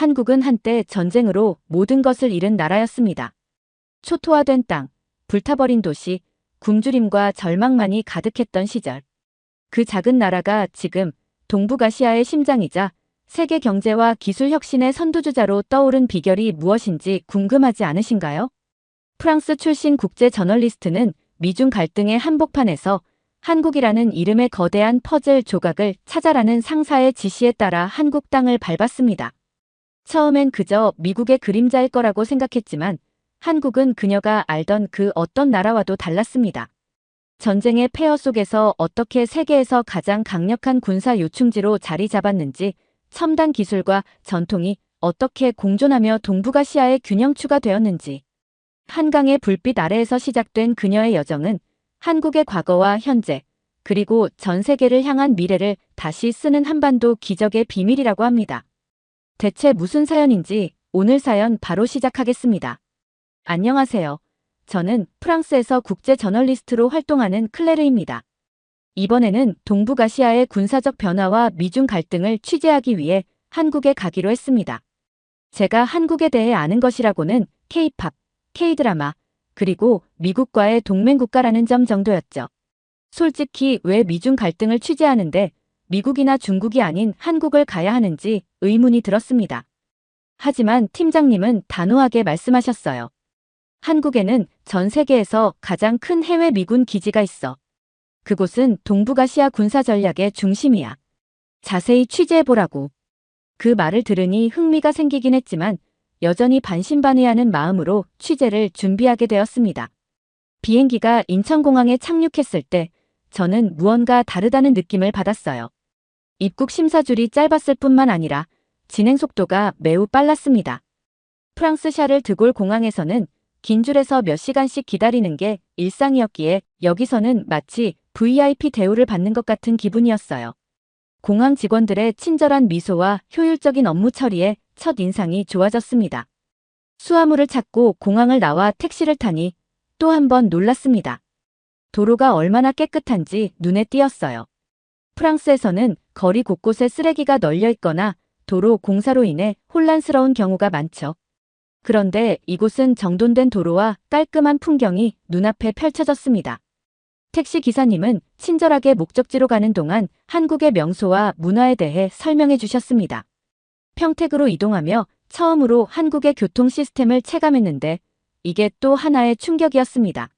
한국은 한때 전쟁으로 모든 것을 잃은 나라였습니다. 초토화된 땅, 불타버린 도시, 굶주림과 절망만이 가득했던 시절. 그 작은 나라가 지금 동북아시아의 심장이자 세계 경제와 기술 혁신의 선두주자로 떠오른 비결이 무엇인지 궁금하지 않으신가요? 프랑스 출신 국제 저널리스트는 미중 갈등의 한복판에서 한국이라는 이름의 거대한 퍼즐 조각을 찾아라는 상사의 지시에 따라 한국 땅을 밟았습니다. 처음엔 그저 미국의 그림자일 거라고 생각했지만 한국은 그녀가 알던 그 어떤 나라와도 달랐습니다. 전쟁의 폐허 속에서 어떻게 세계에서 가장 강력한 군사 요충지로 자리 잡았는지, 첨단 기술과 전통이 어떻게 공존하며 동북아시아의 균형추가 되었는지. 한강의 불빛 아래에서 시작된 그녀의 여정은 한국의 과거와 현재, 그리고 전 세계를 향한 미래를 다시 쓰는 한반도 기적의 비밀이라고 합니다. 대체 무슨 사연인지 오늘 사연 바로 시작하겠습니다. 안녕하세요. 저는 프랑스에서 국제 저널리스트로 활동하는 클레르입니다. 이번에는 동북아시아의 군사적 변화와 미중 갈등을 취재하기 위해 한국에 가기로 했습니다. 제가 한국에 대해 아는 것이라고는 K-팝, K-드라마, 그리고 미국과의 동맹국가라는 점 정도였죠. 솔직히 왜 미중 갈등을 취재하는데 미국이나 중국이 아닌 한국을 가야 하는지 의문이 들었습니다. 하지만 팀장님은 단호하게 말씀하셨어요. 한국에는 전 세계에서 가장 큰 해외 미군 기지가 있어. 그곳은 동북아시아 군사 전략의 중심이야. 자세히 취재해보라고. 그 말을 들으니 흥미가 생기긴 했지만 여전히 반신반의하는 마음으로 취재를 준비하게 되었습니다. 비행기가 인천공항에 착륙했을 때 저는 무언가 다르다는 느낌을 받았어요. 입국 심사줄이 짧았을 뿐만 아니라 진행 속도가 매우 빨랐습니다. 프랑스 샤를 드골 공항에서는 긴 줄에서 몇 시간씩 기다리는 게 일상이었기에 여기서는 마치 VIP 대우를 받는 것 같은 기분이었어요. 공항 직원들의 친절한 미소와 효율적인 업무 처리에 첫 인상이 좋아졌습니다. 수화물을 찾고 공항을 나와 택시를 타니 또 한 번 놀랐습니다. 도로가 얼마나 깨끗한지 눈에 띄었어요. 프랑스에서는 거리 곳곳에 쓰레기가 널려 있거나 도로 공사로 인해 혼란스러운 경우가 많죠. 그런데 이곳은 정돈된 도로와 깔끔한 풍경이 눈앞에 펼쳐졌습니다. 택시 기사님은 친절하게 목적지로 가는 동안 한국의 명소와 문화에 대해 설명해 주셨습니다. 평택으로 이동하며 처음으로 한국의 교통 시스템을 체감했는데 이게 또 하나의 충격이었습니다.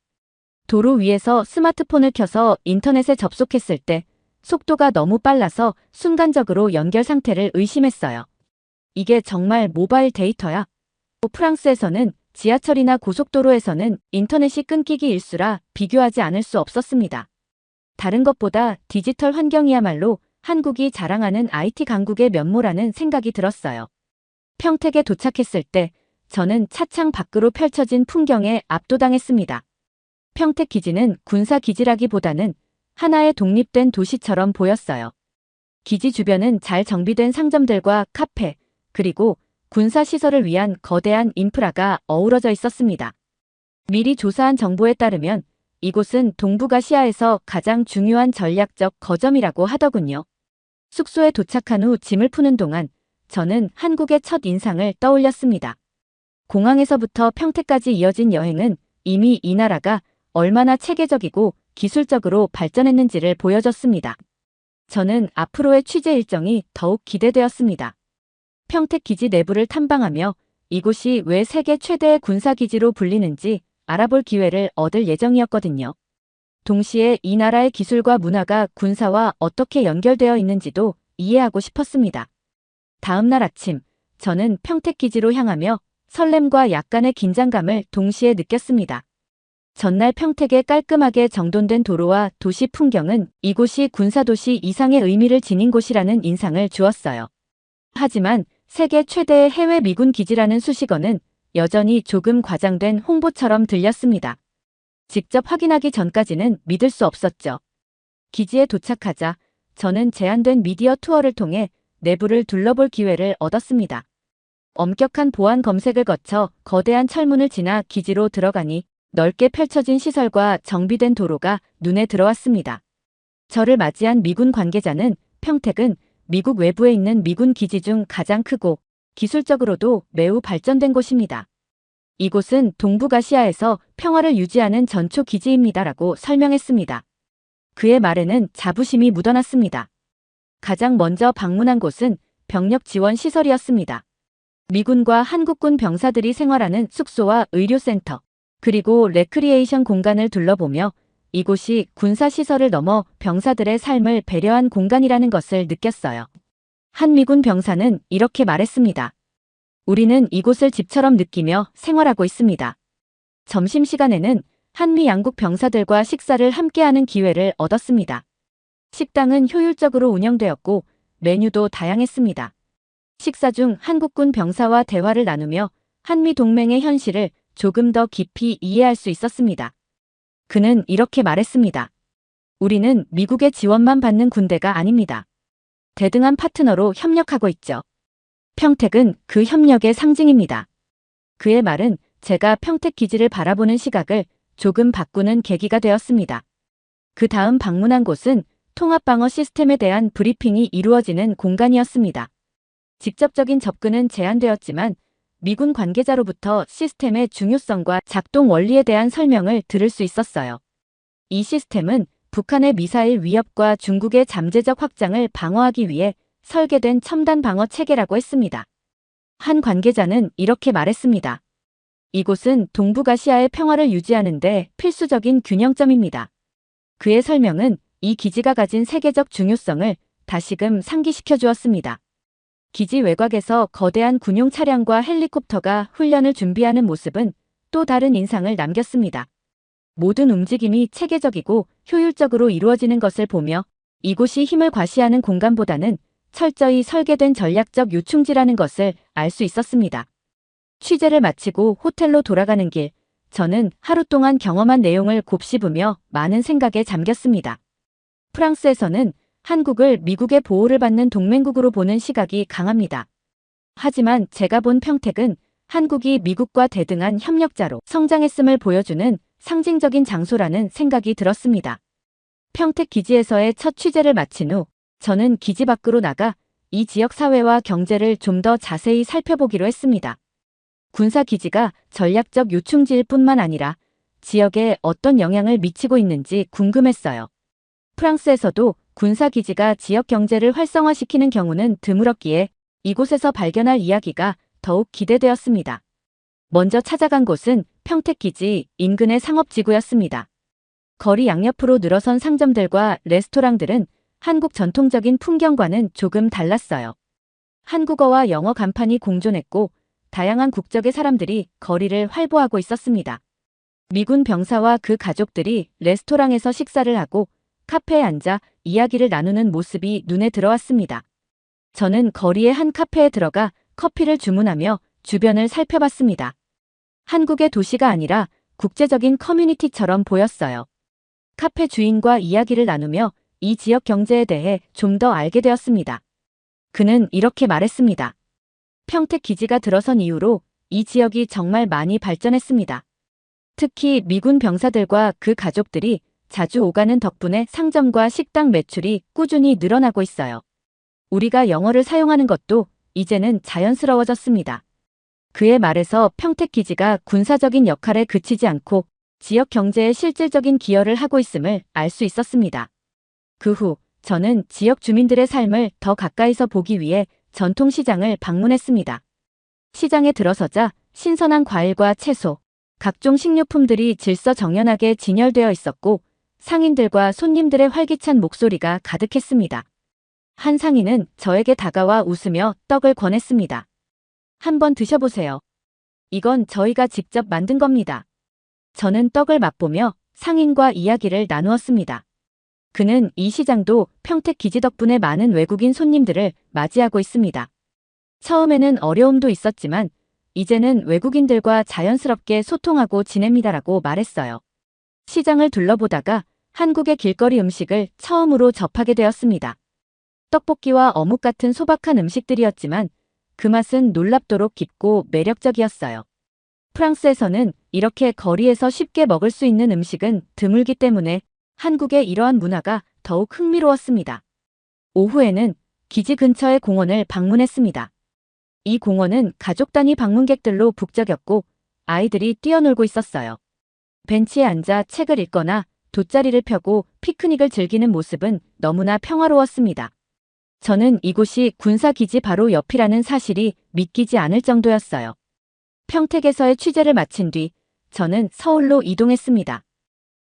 도로 위에서 스마트폰을 켜서 인터넷에 접속했을 때 속도가 너무 빨라서 순간적으로 연결 상태를 의심했어요. 이게 정말 모바일 데이터야? 프랑스에서는 지하철이나 고속도로에서는 인터넷이 끊기기 일수라 비교하지 않을 수 없었습니다. 다른 것보다 디지털 환경이야말로 한국이 자랑하는 IT 강국의 면모라는 생각이 들었어요. 평택에 도착했을 때 저는 차창 밖으로 펼쳐진 풍경에 압도당했습니다. 평택 기지는 군사 기지라기보다는 하나의 독립된 도시처럼 보였어요. 기지 주변은 잘 정비된 상점들과 카페, 그리고 군사시설을 위한 거대한 인프라가 어우러져 있었습니다. 미리 조사한 정보에 따르면 이곳은 동북아시아에서 가장 중요한 전략적 거점이라고 하더군요. 숙소에 도착한 후 짐을 푸는 동안 저는 한국의 첫 인상을 떠올렸습니다. 공항에서부터 평택까지 이어진 여행은 이미 이 나라가 얼마나 체계적이고 기술적으로 발전했는지를 보여줬습니다. 저는 앞으로의 취재 일정이 더욱 기대되었습니다. 평택 기지 내부를 탐방하며 이곳이 왜 세계 최대의 군사기지로 불리는지 알아볼 기회를 얻을 예정이었거든요. 동시에 이 나라의 기술과 문화가 군사와 어떻게 연결되어 있는지도 이해하고 싶었습니다. 다음 날 아침, 저는 평택 기지로 향하며 설렘과 약간의 긴장감을 동시에 느꼈습니다. 전날 평택의 깔끔하게 정돈된 도로와 도시 풍경은 이곳이 군사도시 이상의 의미를 지닌 곳이라는 인상을 주었어요. 하지만 세계 최대의 해외 미군 기지라는 수식어는 여전히 조금 과장된 홍보처럼 들렸습니다. 직접 확인하기 전까지는 믿을 수 없었죠. 기지에 도착하자 저는 제한된 미디어 투어를 통해 내부를 둘러볼 기회를 얻었습니다. 엄격한 보안 검색을 거쳐 거대한 철문을 지나 기지로 들어가니 넓게 펼쳐진 시설과 정비된 도로가 눈에 들어왔습니다. 저를 맞이한 미군 관계자는 평택은 미국 외부에 있는 미군 기지 중 가장 크고 기술적으로도 매우 발전된 곳입니다. 이곳은 동북아시아에서 평화를 유지하는 전초 기지입니다라고 설명했습니다. 그의 말에는 자부심이 묻어났습니다. 가장 먼저 방문한 곳은 병력 지원 시설이었습니다. 미군과 한국군 병사들이 생활하는 숙소와 의료센터, 그리고 레크리에이션 공간을 둘러보며 이곳이 군사시설을 넘어 병사들의 삶을 배려한 공간이라는 것을 느꼈어요. 한 미군 병사는 이렇게 말했습니다. 우리는 이곳을 집처럼 느끼며 생활하고 있습니다. 점심시간에는 한미 양국 병사들과 식사를 함께하는 기회를 얻었습니다. 식당은 효율적으로 운영되었고 메뉴도 다양했습니다. 식사 중 한국군 병사와 대화를 나누며 한미 동맹의 현실을 조금 더 깊이 이해할 수 있었습니다. 그는 이렇게 말했습니다. 우리는 미국의 지원만 받는 군대가 아닙니다. 대등한 파트너로 협력하고 있죠. 평택은 그 협력의 상징입니다. 그의 말은 제가 평택 기지를 바라보는 시각을 조금 바꾸는 계기가 되었습니다. 그 다음 방문한 곳은 통합방어 시스템에 대한 브리핑이 이루어지는 공간이었습니다. 직접적인 접근은 제한되었지만 미군 관계자로부터 시스템의 중요성과 작동 원리에 대한 설명을 들을 수 있었어요. 이 시스템은 북한의 미사일 위협과 중국의 잠재적 확장을 방어하기 위해 설계된 첨단 방어 체계라고 했습니다. 한 관계자는 이렇게 말했습니다. 이곳은 동북아시아의 평화를 유지하는 데 필수적인 균형점입니다. 그의 설명은 이 기지가 가진 세계적 중요성을 다시금 상기시켜 주었습니다. 기지 외곽에서 거대한 군용 차량과 헬리콥터가 훈련을 준비하는 모습은 또 다른 인상을 남겼습니다. 모든 움직임이 체계적이고 효율적으로 이루어지는 것을 보며 이곳이 힘을 과시하는 공간보다는 철저히 설계된 전략적 요충지라는 것을 알 수 있었습니다. 취재를 마치고 호텔로 돌아가는 길, 저는 하루 동안 경험한 내용을 곱씹으며 많은 생각에 잠겼습니다. 프랑스에서는 한국을 미국의 보호를 받는 동맹국으로 보는 시각이 강합니다. 하지만 제가 본 평택은 한국이 미국과 대등한 협력자로 성장했음을 보여주는 상징적인 장소라는 생각이 들었습니다. 평택 기지에서의 첫 취재를 마친 후 저는 기지 밖으로 나가 이 지역 사회와 경제를 좀 더 자세히 살펴보기로 했습니다. 군사기지가 전략적 요충지일 뿐만 아니라 지역에 어떤 영향을 미치고 있는지 궁금했어요. 프랑스에서도 군사기지가 지역 경제를 활성화시키는 경우는 드물었기에 이곳에서 발견할 이야기가 더욱 기대되었습니다. 먼저 찾아간 곳은 평택기지 인근의 상업지구였습니다. 거리 양옆으로 늘어선 상점들과 레스토랑들은 한국 전통적인 풍경과는 조금 달랐어요. 한국어와 영어 간판이 공존했고 다양한 국적의 사람들이 거리를 활보하고 있었습니다. 미군 병사와 그 가족들이 레스토랑에서 식사를 하고 카페에 앉아 이야기를 나누는 모습이 눈에 들어왔습니다. 저는 거리의 한 카페에 들어가 커피를 주문하며 주변을 살펴봤습니다. 한국의 도시가 아니라 국제적인 커뮤니티처럼 보였어요. 카페 주인과 이야기를 나누며 이 지역 경제에 대해 좀 더 알게 되었습니다. 그는 이렇게 말했습니다. 평택 기지가 들어선 이후로 이 지역이 정말 많이 발전했습니다. 특히 미군 병사들과 그 가족들이 자주 오가는 덕분에 상점과 식당 매출이 꾸준히 늘어나고 있어요. 우리가 영어를 사용하는 것도 이제는 자연스러워졌습니다. 그의 말에서 평택 기지가 군사적인 역할에 그치지 않고 지역 경제에 실질적인 기여를 하고 있음을 알 수 있었습니다. 그 후 저는 지역 주민들의 삶을 더 가까이서 보기 위해 전통시장을 방문했습니다. 시장에 들어서자 신선한 과일과 채소, 각종 식료품들이 질서정연하게 진열되어 있었고 상인들과 손님들의 활기찬 목소리가 가득했습니다. 한 상인은 저에게 다가와 웃으며 떡을 권했습니다. 한번 드셔보세요. 이건 저희가 직접 만든 겁니다. 저는 떡을 맛보며 상인과 이야기를 나누었습니다. 그는 이 시장도 평택 기지 덕분에 많은 외국인 손님들을 맞이하고 있습니다. 처음에는 어려움도 있었지만 이제는 외국인들과 자연스럽게 소통하고 지냅니다라고 말했어요. 시장을 둘러보다가 한국의 길거리 음식을 처음으로 접하게 되었습니다. 떡볶이와 어묵 같은 소박한 음식들이었지만 그 맛은 놀랍도록 깊고 매력적이었어요. 프랑스에서는 이렇게 거리에서 쉽게 먹을 수 있는 음식은 드물기 때문에 한국의 이러한 문화가 더욱 흥미로웠습니다. 오후에는 기지 근처의 공원을 방문했습니다. 이 공원은 가족 단위 방문객들로 북적였고 아이들이 뛰어놀고 있었어요. 벤치에 앉아 책을 읽거나 돗자리를 펴고 피크닉을 즐기는 모습은 너무나 평화로웠습니다. 저는 이곳이 군사기지 바로 옆이라는 사실이 믿기지 않을 정도였어요. 평택에서의 취재를 마친 뒤 저는 서울로 이동했습니다.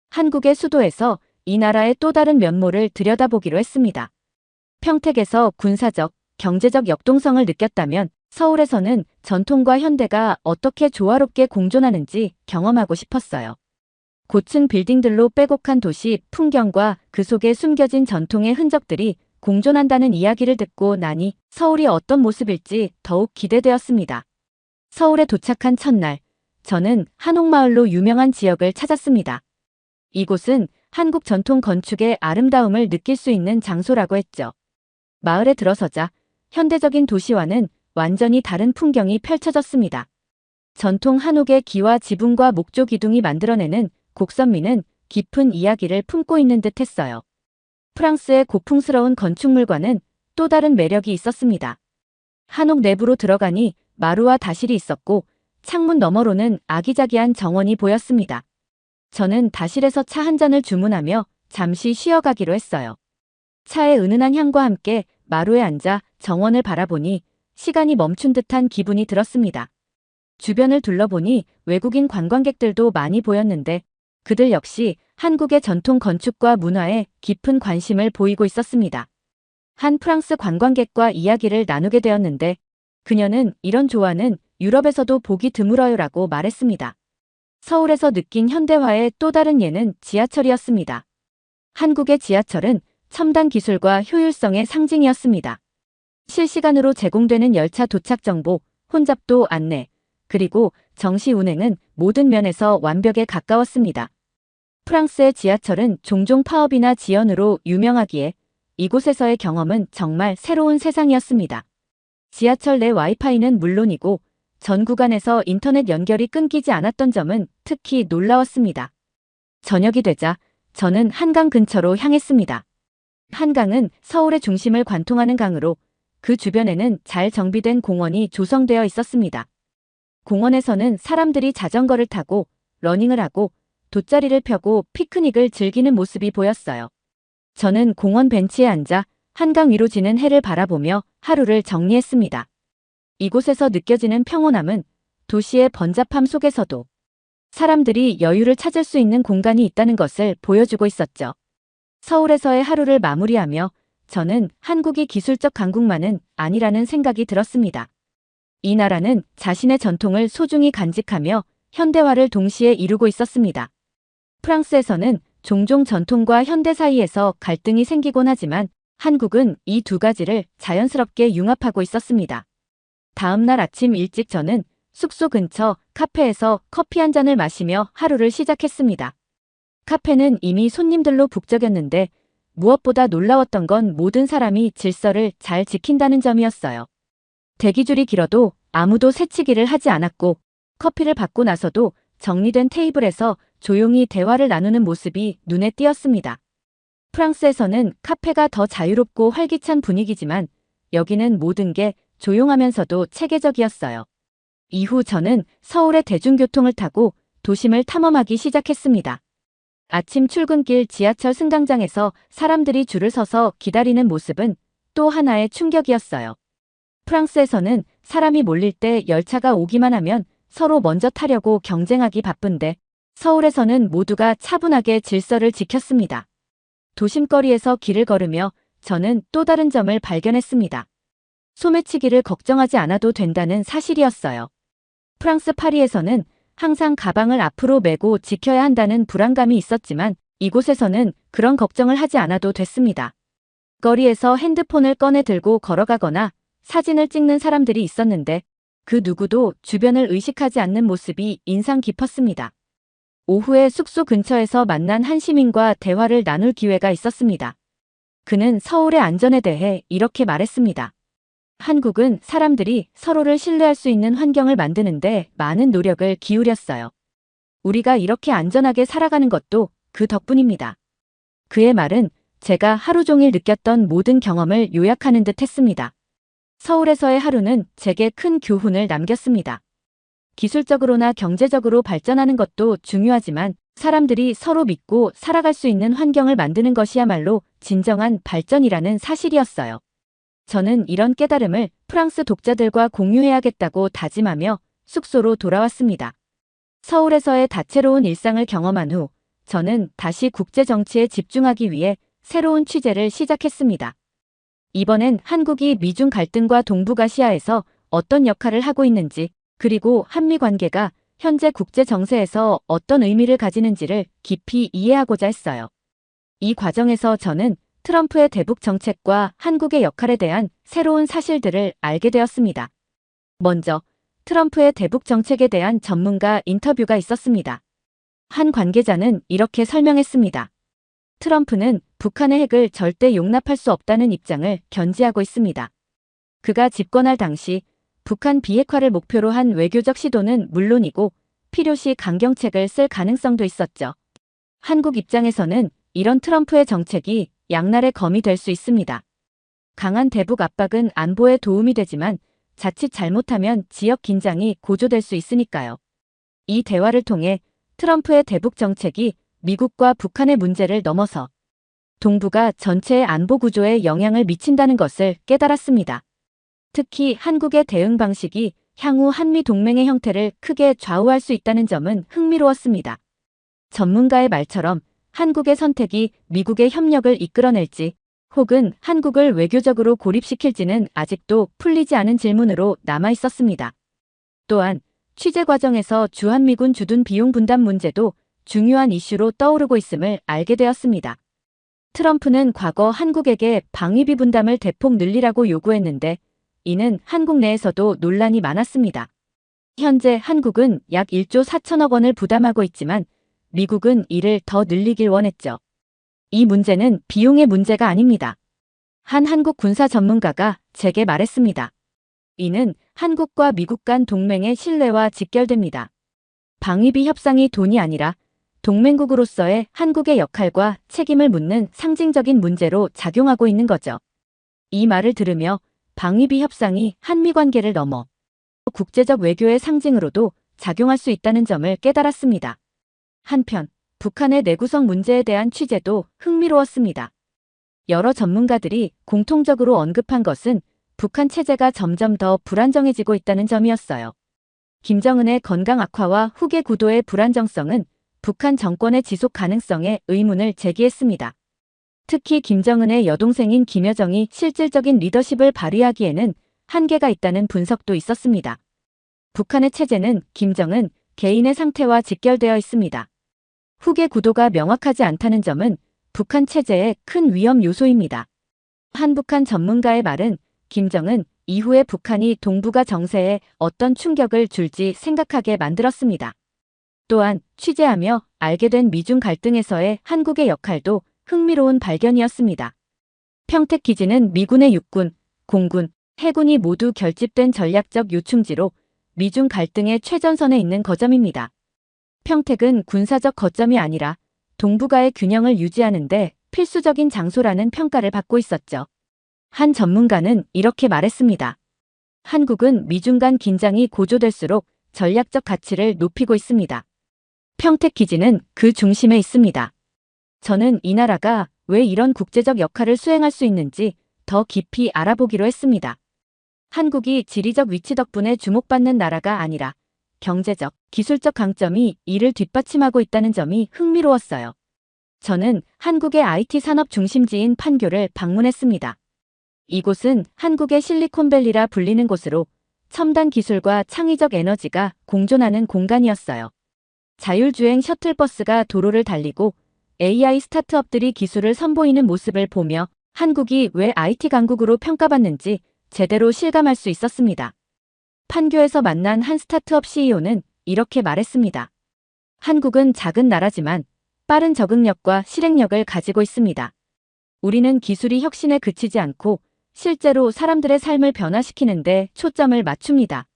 한국의 수도에서 이 나라의 또 다른 면모를 들여다보기로 했습니다. 평택에서 군사적, 경제적 역동성을 느꼈다면 서울에서는 전통과 현대가 어떻게 조화롭게 공존하는지 경험하고 싶었어요. 고층 빌딩들로 빼곡한 도시 풍경과 그 속에 숨겨진 전통의 흔적들이 공존한다는 이야기를 듣고 나니 서울이 어떤 모습일지 더욱 기대되었습니다. 서울에 도착한 첫날, 저는 한옥마을로 유명한 지역을 찾았습니다. 이곳은 한국 전통 건축의 아름다움을 느낄 수 있는 장소라고 했죠. 마을에 들어서자 현대적인 도시와는 완전히 다른 풍경이 펼쳐졌습니다. 전통 한옥의 기와 지붕과 목조 기둥이 만들어내는 곡선미는 깊은 이야기를 품고 있는 듯 했어요. 프랑스의 고풍스러운 건축물과는 또 다른 매력이 있었습니다. 한옥 내부로 들어가니 마루와 다실이 있었고 창문 너머로는 아기자기한 정원이 보였습니다. 저는 다실에서 차 한 잔을 주문하며 잠시 쉬어가기로 했어요. 차의 은은한 향과 함께 마루에 앉아 정원을 바라보니 시간이 멈춘 듯한 기분이 들었습니다. 주변을 둘러보니 외국인 관광객들도 많이 보였는데 그들 역시 한국의 전통 건축과 문화에 깊은 관심을 보이고 있었습니다. 한 프랑스 관광객과 이야기를 나누게 되었는데 그녀는 이런 조화는 유럽에서도 보기 드물어요라고 말했습니다. 서울에서 느낀 현대화의 또 다른 예는 지하철이었습니다. 한국의 지하철은 첨단 기술과 효율성의 상징이었습니다. 실시간으로 제공되는 열차 도착 정보, 혼잡도 안내, 그리고 정시 운행은 모든 면에서 완벽에 가까웠습니다. 프랑스의 지하철은 종종 파업이나 지연으로 유명하기에 이곳에서의 경험은 정말 새로운 세상이었습니다. 지하철 내 와이파이는 물론이고 전 구간에서 인터넷 연결이 끊기지 않았던 점은 특히 놀라웠습니다. 저녁이 되자 저는 한강 근처로 향했습니다. 한강은 서울의 중심을 관통하는 강으로 그 주변에는 잘 정비된 공원이 조성되어 있었습니다. 공원에서는 사람들이 자전거를 타고 러닝을 하고 돗자리를 펴고 피크닉을 즐기는 모습이 보였어요. 저는 공원 벤치에 앉아 한강 위로 지는 해를 바라보며 하루를 정리했습니다. 이곳에서 느껴지는 평온함은 도시의 번잡함 속에서도 사람들이 여유를 찾을 수 있는 공간이 있다는 것을 보여주고 있었죠. 서울에서의 하루를 마무리하며 저는 한국이 기술적 강국만은 아니라는 생각이 들었습니다. 이 나라는 자신의 전통을 소중히 간직하며 현대화를 동시에 이루고 있었습니다. 프랑스에서는 종종 전통과 현대 사이에서 갈등이 생기곤 하지만 한국은 이 두 가지를 자연스럽게 융합하고 있었습니다. 다음 날 아침 일찍 저는 숙소 근처 카페에서 커피 한 잔을 마시며 하루를 시작했습니다. 카페는 이미 손님들로 북적였는데 무엇보다 놀라웠던 건 모든 사람이 질서를 잘 지킨다는 점이었어요. 대기줄이 길어도 아무도 새치기를 하지 않았고 커피를 받고 나서도 정리된 테이블에서 조용히 대화를 나누는 모습이 눈에 띄었습니다. 프랑스에서는 카페가 더 자유롭고 활기찬 분위기지만 여기는 모든 게 조용하면서도 체계적이었어요. 이후 저는 서울의 대중교통을 타고 도심을 탐험하기 시작했습니다. 아침 출근길 지하철 승강장에서 사람들이 줄을 서서 기다리는 모습은 또 하나의 충격이었어요. 프랑스에서는 사람이 몰릴 때 열차가 오기만 하면 서로 먼저 타려고 경쟁하기 바쁜데 서울에서는 모두가 차분하게 질서를 지켰습니다. 도심거리에서 길을 걸으며 저는 또 다른 점을 발견했습니다. 소매치기를 걱정하지 않아도 된다는 사실이었어요. 프랑스 파리에서는 항상 가방을 앞으로 메고 지켜야 한다는 불안감이 있었지만 이곳에서는 그런 걱정을 하지 않아도 됐습니다. 거리에서 핸드폰을 꺼내 들고 걸어가거나 사진을 찍는 사람들이 있었는데 그 누구도 주변을 의식하지 않는 모습이 인상 깊었습니다. 오후에 숙소 근처에서 만난 한 시민과 대화를 나눌 기회가 있었습니다. 그는 서울의 안전에 대해 이렇게 말했습니다. 한국은 사람들이 서로를 신뢰할 수 있는 환경을 만드는데 많은 노력을 기울였어요. 우리가 이렇게 안전하게 살아가는 것도 그 덕분입니다. 그의 말은 제가 하루 종일 느꼈던 모든 경험을 요약하는 듯 했습니다. 서울에서의 하루는 제게 큰 교훈을 남겼습니다. 기술적으로나 경제적으로 발전하는 것도 중요하지만 사람들이 서로 믿고 살아갈 수 있는 환경을 만드는 것이야말로 진정한 발전이라는 사실이었어요. 저는 이런 깨달음을 프랑스 독자들과 공유해야겠다고 다짐하며 숙소로 돌아왔습니다. 서울에서의 다채로운 일상을 경험한 후 저는 다시 국제 정치에 집중하기 위해 새로운 취재를 시작했습니다. 이번엔 한국이 미중 갈등과 동북아시아에서 어떤 역할을 하고 있는지, 그리고 한미 관계가 현재 국제 정세에서 어떤 의미를 가지는지를 깊이 이해하고자 했어요. 이 과정에서 저는 트럼프의 대북 정책과 한국의 역할에 대한 새로운 사실들을 알게 되었습니다. 먼저 트럼프의 대북 정책에 대한 전문가 인터뷰가 있었습니다. 한 관계자는 이렇게 설명했습니다. 트럼프는 북한의 핵을 절대 용납할 수 없다는 입장을 견지하고 있습니다. 그가 집권할 당시 북한 비핵화를 목표로 한 외교적 시도는 물론이고 필요시 강경책을 쓸 가능성도 있었죠. 한국 입장에서는 이런 트럼프의 정책이 양날의 검이 될 수 있습니다. 강한 대북 압박은 안보에 도움이 되지만 자칫 잘못하면 지역 긴장이 고조될 수 있으니까요. 이 대화를 통해 트럼프의 대북 정책이 미국과 북한의 문제를 넘어서 동북아 전체의 안보 구조에 영향을 미친다는 것을 깨달았습니다. 특히 한국의 대응 방식이 향후 한미 동맹의 형태를 크게 좌우할 수 있다는 점은 흥미로웠습니다. 전문가의 말처럼 한국의 선택이 미국의 협력을 이끌어낼지 혹은 한국을 외교적으로 고립시킬지는 아직도 풀리지 않은 질문으로 남아 있었습니다. 또한 취재 과정에서 주한미군 주둔 비용 분담 문제도 중요한 이슈로 떠오르고 있음을 알게 되었습니다. 트럼프는 과거 한국에게 방위비 분담을 대폭 늘리라고 요구했는데 이는 한국 내에서도 논란이 많았습니다. 현재 한국은 약 1조 4천억 원을 부담하고 있지만 미국은 이를 더 늘리길 원했죠. 이 문제는 비용의 문제가 아닙니다. 한 한국 군사 전문가가 제게 말했습니다. 이는 한국과 미국 간 동맹의 신뢰와 직결됩니다. 방위비 협상이 돈이 아니라 동맹국으로서의 한국의 역할과 책임을 묻는 상징적인 문제로 작용하고 있는 거죠. 이 말을 들으며 방위비 협상이 한미 관계를 넘어 국제적 외교의 상징으로도 작용할 수 있다는 점을 깨달았습니다. 한편 북한의 내구성 문제에 대한 취재도 흥미로웠습니다. 여러 전문가들이 공통적으로 언급한 것은 북한 체제가 점점 더 불안정해지고 있다는 점이었어요. 김정은의 건강 악화와 후계 구도의 불안정성은 북한 정권의 지속 가능성에 의문을 제기했습니다. 특히 김정은의 여동생인 김여정이 실질적인 리더십을 발휘하기에는 한계가 있다는 분석도 있었습니다. 북한의 체제는 김정은 개인의 상태와 직결되어 있습니다. 후계 구도가 명확하지 않다는 점은 북한 체제의 큰 위험 요소입니다. 한 북한 전문가의 말은 김정은 이후에 북한이 동북아 정세에 어떤 충격을 줄지 생각하게 만들었습니다. 또한 취재하며 알게 된 미중 갈등에서의 한국의 역할도 흥미로운 발견이었습니다. 평택기지는 미군의 육군, 공군, 해군이 모두 결집된 전략적 요충지로 미중 갈등의 최전선에 있는 거점입니다. 평택은 군사적 거점이 아니라 동북아의 균형을 유지하는 데 필수적인 장소라는 평가를 받고 있었죠. 한 전문가는 이렇게 말했습니다. 한국은 미중 간 긴장이 고조될수록 전략적 가치를 높이고 있습니다. 평택기지는 그 중심에 있습니다. 저는 이 나라가 왜 이런 국제적 역할을 수행할 수 있는지 더 깊이 알아보기로 했습니다. 한국이 지리적 위치 덕분에 주목받는 나라가 아니라 경제적, 기술적 강점이 이를 뒷받침하고 있다는 점이 흥미로웠어요. 저는 한국의 IT 산업 중심지인 판교를 방문했습니다. 이곳은 한국의 실리콘밸리라 불리는 곳으로 첨단 기술과 창의적 에너지가 공존하는 공간이었어요. 자율주행 셔틀버스가 도로를 달리고 AI 스타트업들이 기술을 선보이는 모습을 보며 한국이 왜 IT 강국으로 평가받는지 제대로 실감할 수 있었습니다. 판교에서 만난 한 스타트업 CEO는 이렇게 말했습니다. 한국은 작은 나라지만 빠른 적응력과 실행력을 가지고 있습니다. 우리는 기술이 혁신에 그치지 않고 실제로 사람들의 삶을 변화시키는데 초점을 맞춥니다.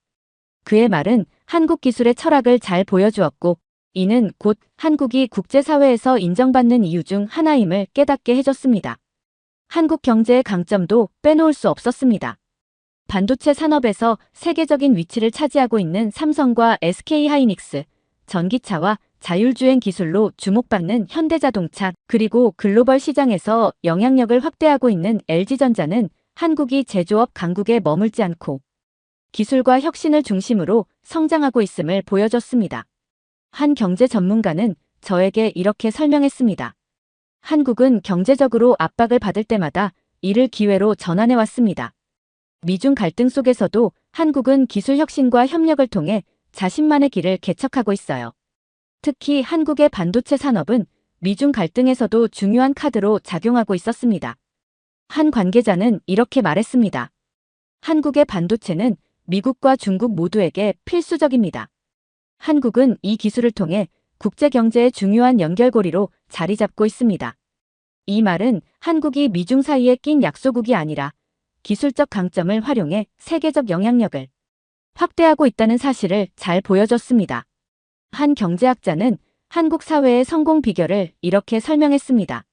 그의 말은 한국 기술의 철학을 잘 보여주었고 이는 곧 한국이 국제사회에서 인정받는 이유 중 하나임을 깨닫게 해줬습니다. 한국 경제의 강점도 빼놓을 수 없었습니다. 반도체 산업에서 세계적인 위치를 차지하고 있는 삼성과 SK하이닉스, 전기차와 자율주행 기술로 주목받는 현대자동차, 그리고 글로벌 시장에서 영향력을 확대하고 있는 LG전자는 한국이 제조업 강국에 머물지 않고 기술과 혁신을 중심으로 성장하고 있음을 보여줬습니다. 한 경제 전문가는 저에게 이렇게 설명했습니다. 한국은 경제적으로 압박을 받을 때마다 이를 기회로 전환해 왔습니다. 미중 갈등 속에서도 한국은 기술 혁신과 협력을 통해 자신만의 길을 개척하고 있어요. 특히 한국의 반도체 산업은 미중 갈등에서도 중요한 카드로 작용하고 있었습니다. 한 관계자는 이렇게 말했습니다. 한국의 반도체는 미국과 중국 모두에게 필수적입니다. 한국은 이 기술을 통해 국제 경제의 중요한 연결고리로 자리 잡고 있습니다. 이 말은 한국이 미중 사이에 낀 약소국이 아니라 기술적 강점을 활용해 세계적 영향력을 확대하고 있다는 사실을 잘 보여줬습니다. 한 경제학자는 한국 사회의 성공 비결을 이렇게 설명했습니다.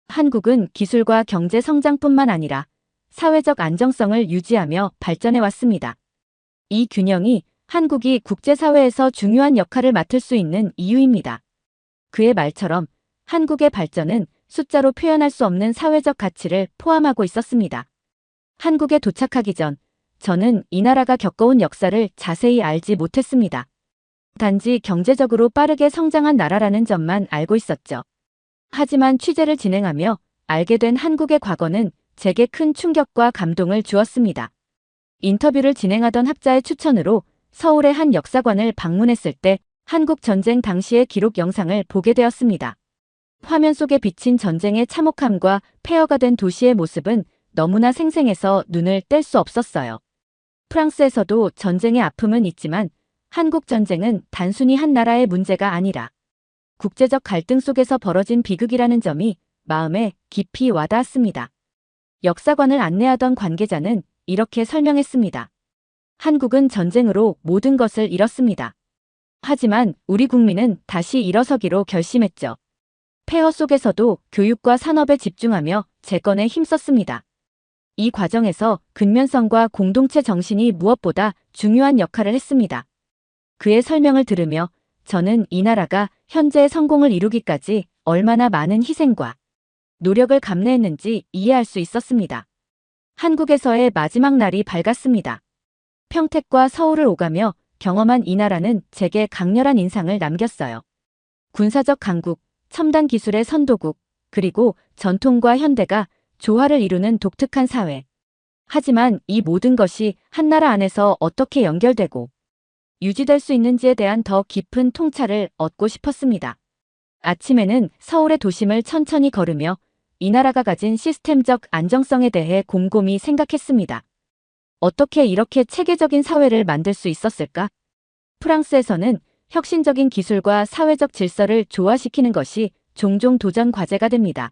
한국은 기술과 경제 성장뿐만 아니라 사회적 안정성을 유지하며 발전해 왔습니다. 이 균형이 한국이 국제사회에서 중요한 역할을 맡을 수 있는 이유입니다. 그의 말처럼 한국의 발전은 숫자로 표현할 수 없는 사회적 가치를 포함하고 있었습니다. 한국에 도착하기 전 저는 이 나라가 겪어온 역사를 자세히 알지 못했습니다. 단지 경제적으로 빠르게 성장한 나라라는 점만 알고 있었죠. 하지만 취재를 진행하며 알게 된 한국의 과거는 제게 큰 충격과 감동을 주었습니다. 인터뷰를 진행하던 학자의 추천으로 서울의 한 역사관을 방문했을 때 한국 전쟁 당시의 기록 영상을 보게 되었습니다. 화면 속에 비친 전쟁의 참혹함과 폐허가 된 도시의 모습은 너무나 생생해서 눈을 뗄 수 없었어요. 프랑스에서도 전쟁의 아픔은 있지만 한국 전쟁은 단순히 한 나라의 문제가 아니라 국제적 갈등 속에서 벌어진 비극이라는 점이 마음에 깊이 와닿았습니다. 역사관을 안내하던 관계자는 이렇게 설명했습니다. 한국은 전쟁으로 모든 것을 잃었습니다. 하지만 우리 국민은 다시 일어서기로 결심했죠. 폐허 속에서도 교육과 산업에 집중하며 재건에 힘썼습니다. 이 과정에서 근면성과 공동체 정신이 무엇보다 중요한 역할을 했습니다. 그의 설명을 들으며 저는 이 나라가 현재의 성공을 이루기까지 얼마나 많은 희생과 노력을 감내했는지 이해할 수 있었습니다. 한국에서의 마지막 날이 밝았습니다. 평택과 서울을 오가며 경험한 이 나라는 제게 강렬한 인상을 남겼어요. 군사적 강국, 첨단 기술의 선도국, 그리고 전통과 현대가 조화를 이루는 독특한 사회. 하지만 이 모든 것이 한 나라 안에서 어떻게 연결되고 유지될 수 있는지에 대한 더 깊은 통찰을 얻고 싶었습니다. 아침에는 서울의 도심을 천천히 걸으며 이 나라가 가진 시스템적 안정성에 대해 곰곰이 생각했습니다. 어떻게 이렇게 체계적인 사회를 만들 수 있었을까? 프랑스에서는 혁신적인 기술과 사회적 질서를 조화시키는 것이 종종 도전 과제가 됩니다.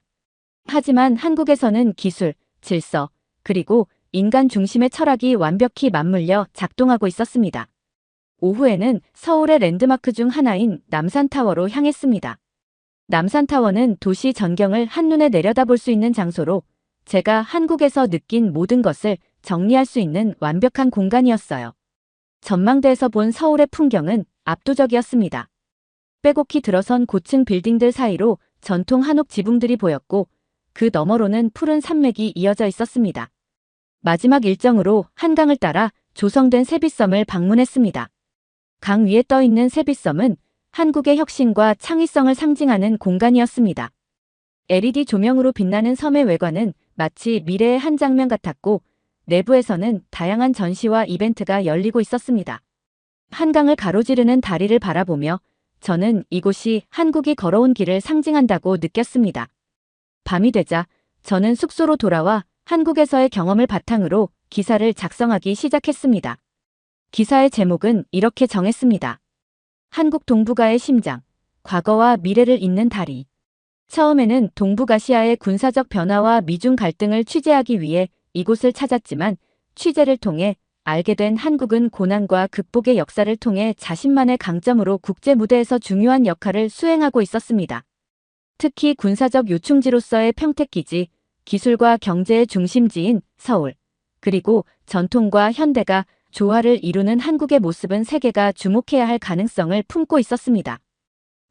하지만 한국에서는 기술, 질서, 그리고 인간 중심의 철학이 완벽히 맞물려 작동하고 있었습니다. 오후에는 서울의 랜드마크 중 하나인 남산타워로 향했습니다. 남산타워는 도시 전경을 한눈에 내려다볼 수 있는 장소로 제가 한국에서 느낀 모든 것을 정리할 수 있는 완벽한 공간이었어요. 전망대에서 본 서울의 풍경은 압도적이었습니다. 빼곡히 들어선 고층 빌딩들 사이로 전통 한옥 지붕들이 보였고 그 너머로는 푸른 산맥이 이어져 있었습니다. 마지막 일정으로 한강을 따라 조성된 세빛섬을 방문했습니다. 강 위에 떠있는 세빛섬은 한국의 혁신과 창의성을 상징하는 공간이었습니다. LED 조명으로 빛나는 섬의 외관은 마치 미래의 한 장면 같았고 내부에서는 다양한 전시와 이벤트가 열리고 있었습니다. 한강을 가로지르는 다리를 바라보며 저는 이곳이 한국이 걸어온 길을 상징한다고 느꼈습니다. 밤이 되자 저는 숙소로 돌아와 한국에서의 경험을 바탕으로 기사를 작성하기 시작했습니다. 기사의 제목은 이렇게 정했습니다. 한국 동북아의 심장, 과거와 미래를 잇는 다리. 처음에는 동북아시아의 군사적 변화와 미중 갈등을 취재하기 위해 이곳을 찾았지만 취재를 통해 알게 된 한국은 고난과 극복의 역사를 통해 자신만의 강점으로 국제 무대에서 중요한 역할을 수행하고 있었습니다. 특히 군사적 요충지로서의 평택기지, 기술과 경제의 중심지인 서울, 그리고 전통과 현대가 조화를 이루는 한국의 모습은 세계가 주목해야 할 가능성을 품고 있었습니다.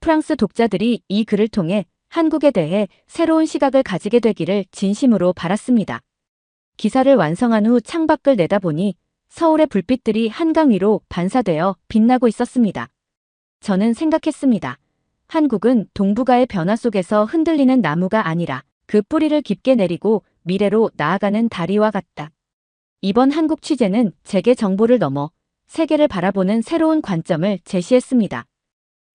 프랑스 독자들이 이 글을 통해 한국에 대해 새로운 시각을 가지게 되기를 진심으로 바랐습니다. 기사를 완성한 후 창밖을 내다보니 서울의 불빛들이 한강 위로 반사되어 빛나고 있었습니다. 저는 생각했습니다. 한국은 동북아의 변화 속에서 흔들리는 나무가 아니라 그 뿌리를 깊게 내리고 미래로 나아가는 다리와 같다. 이번 한국 취재는 재계 정보를 넘어 세계를 바라보는 새로운 관점을 제시했습니다.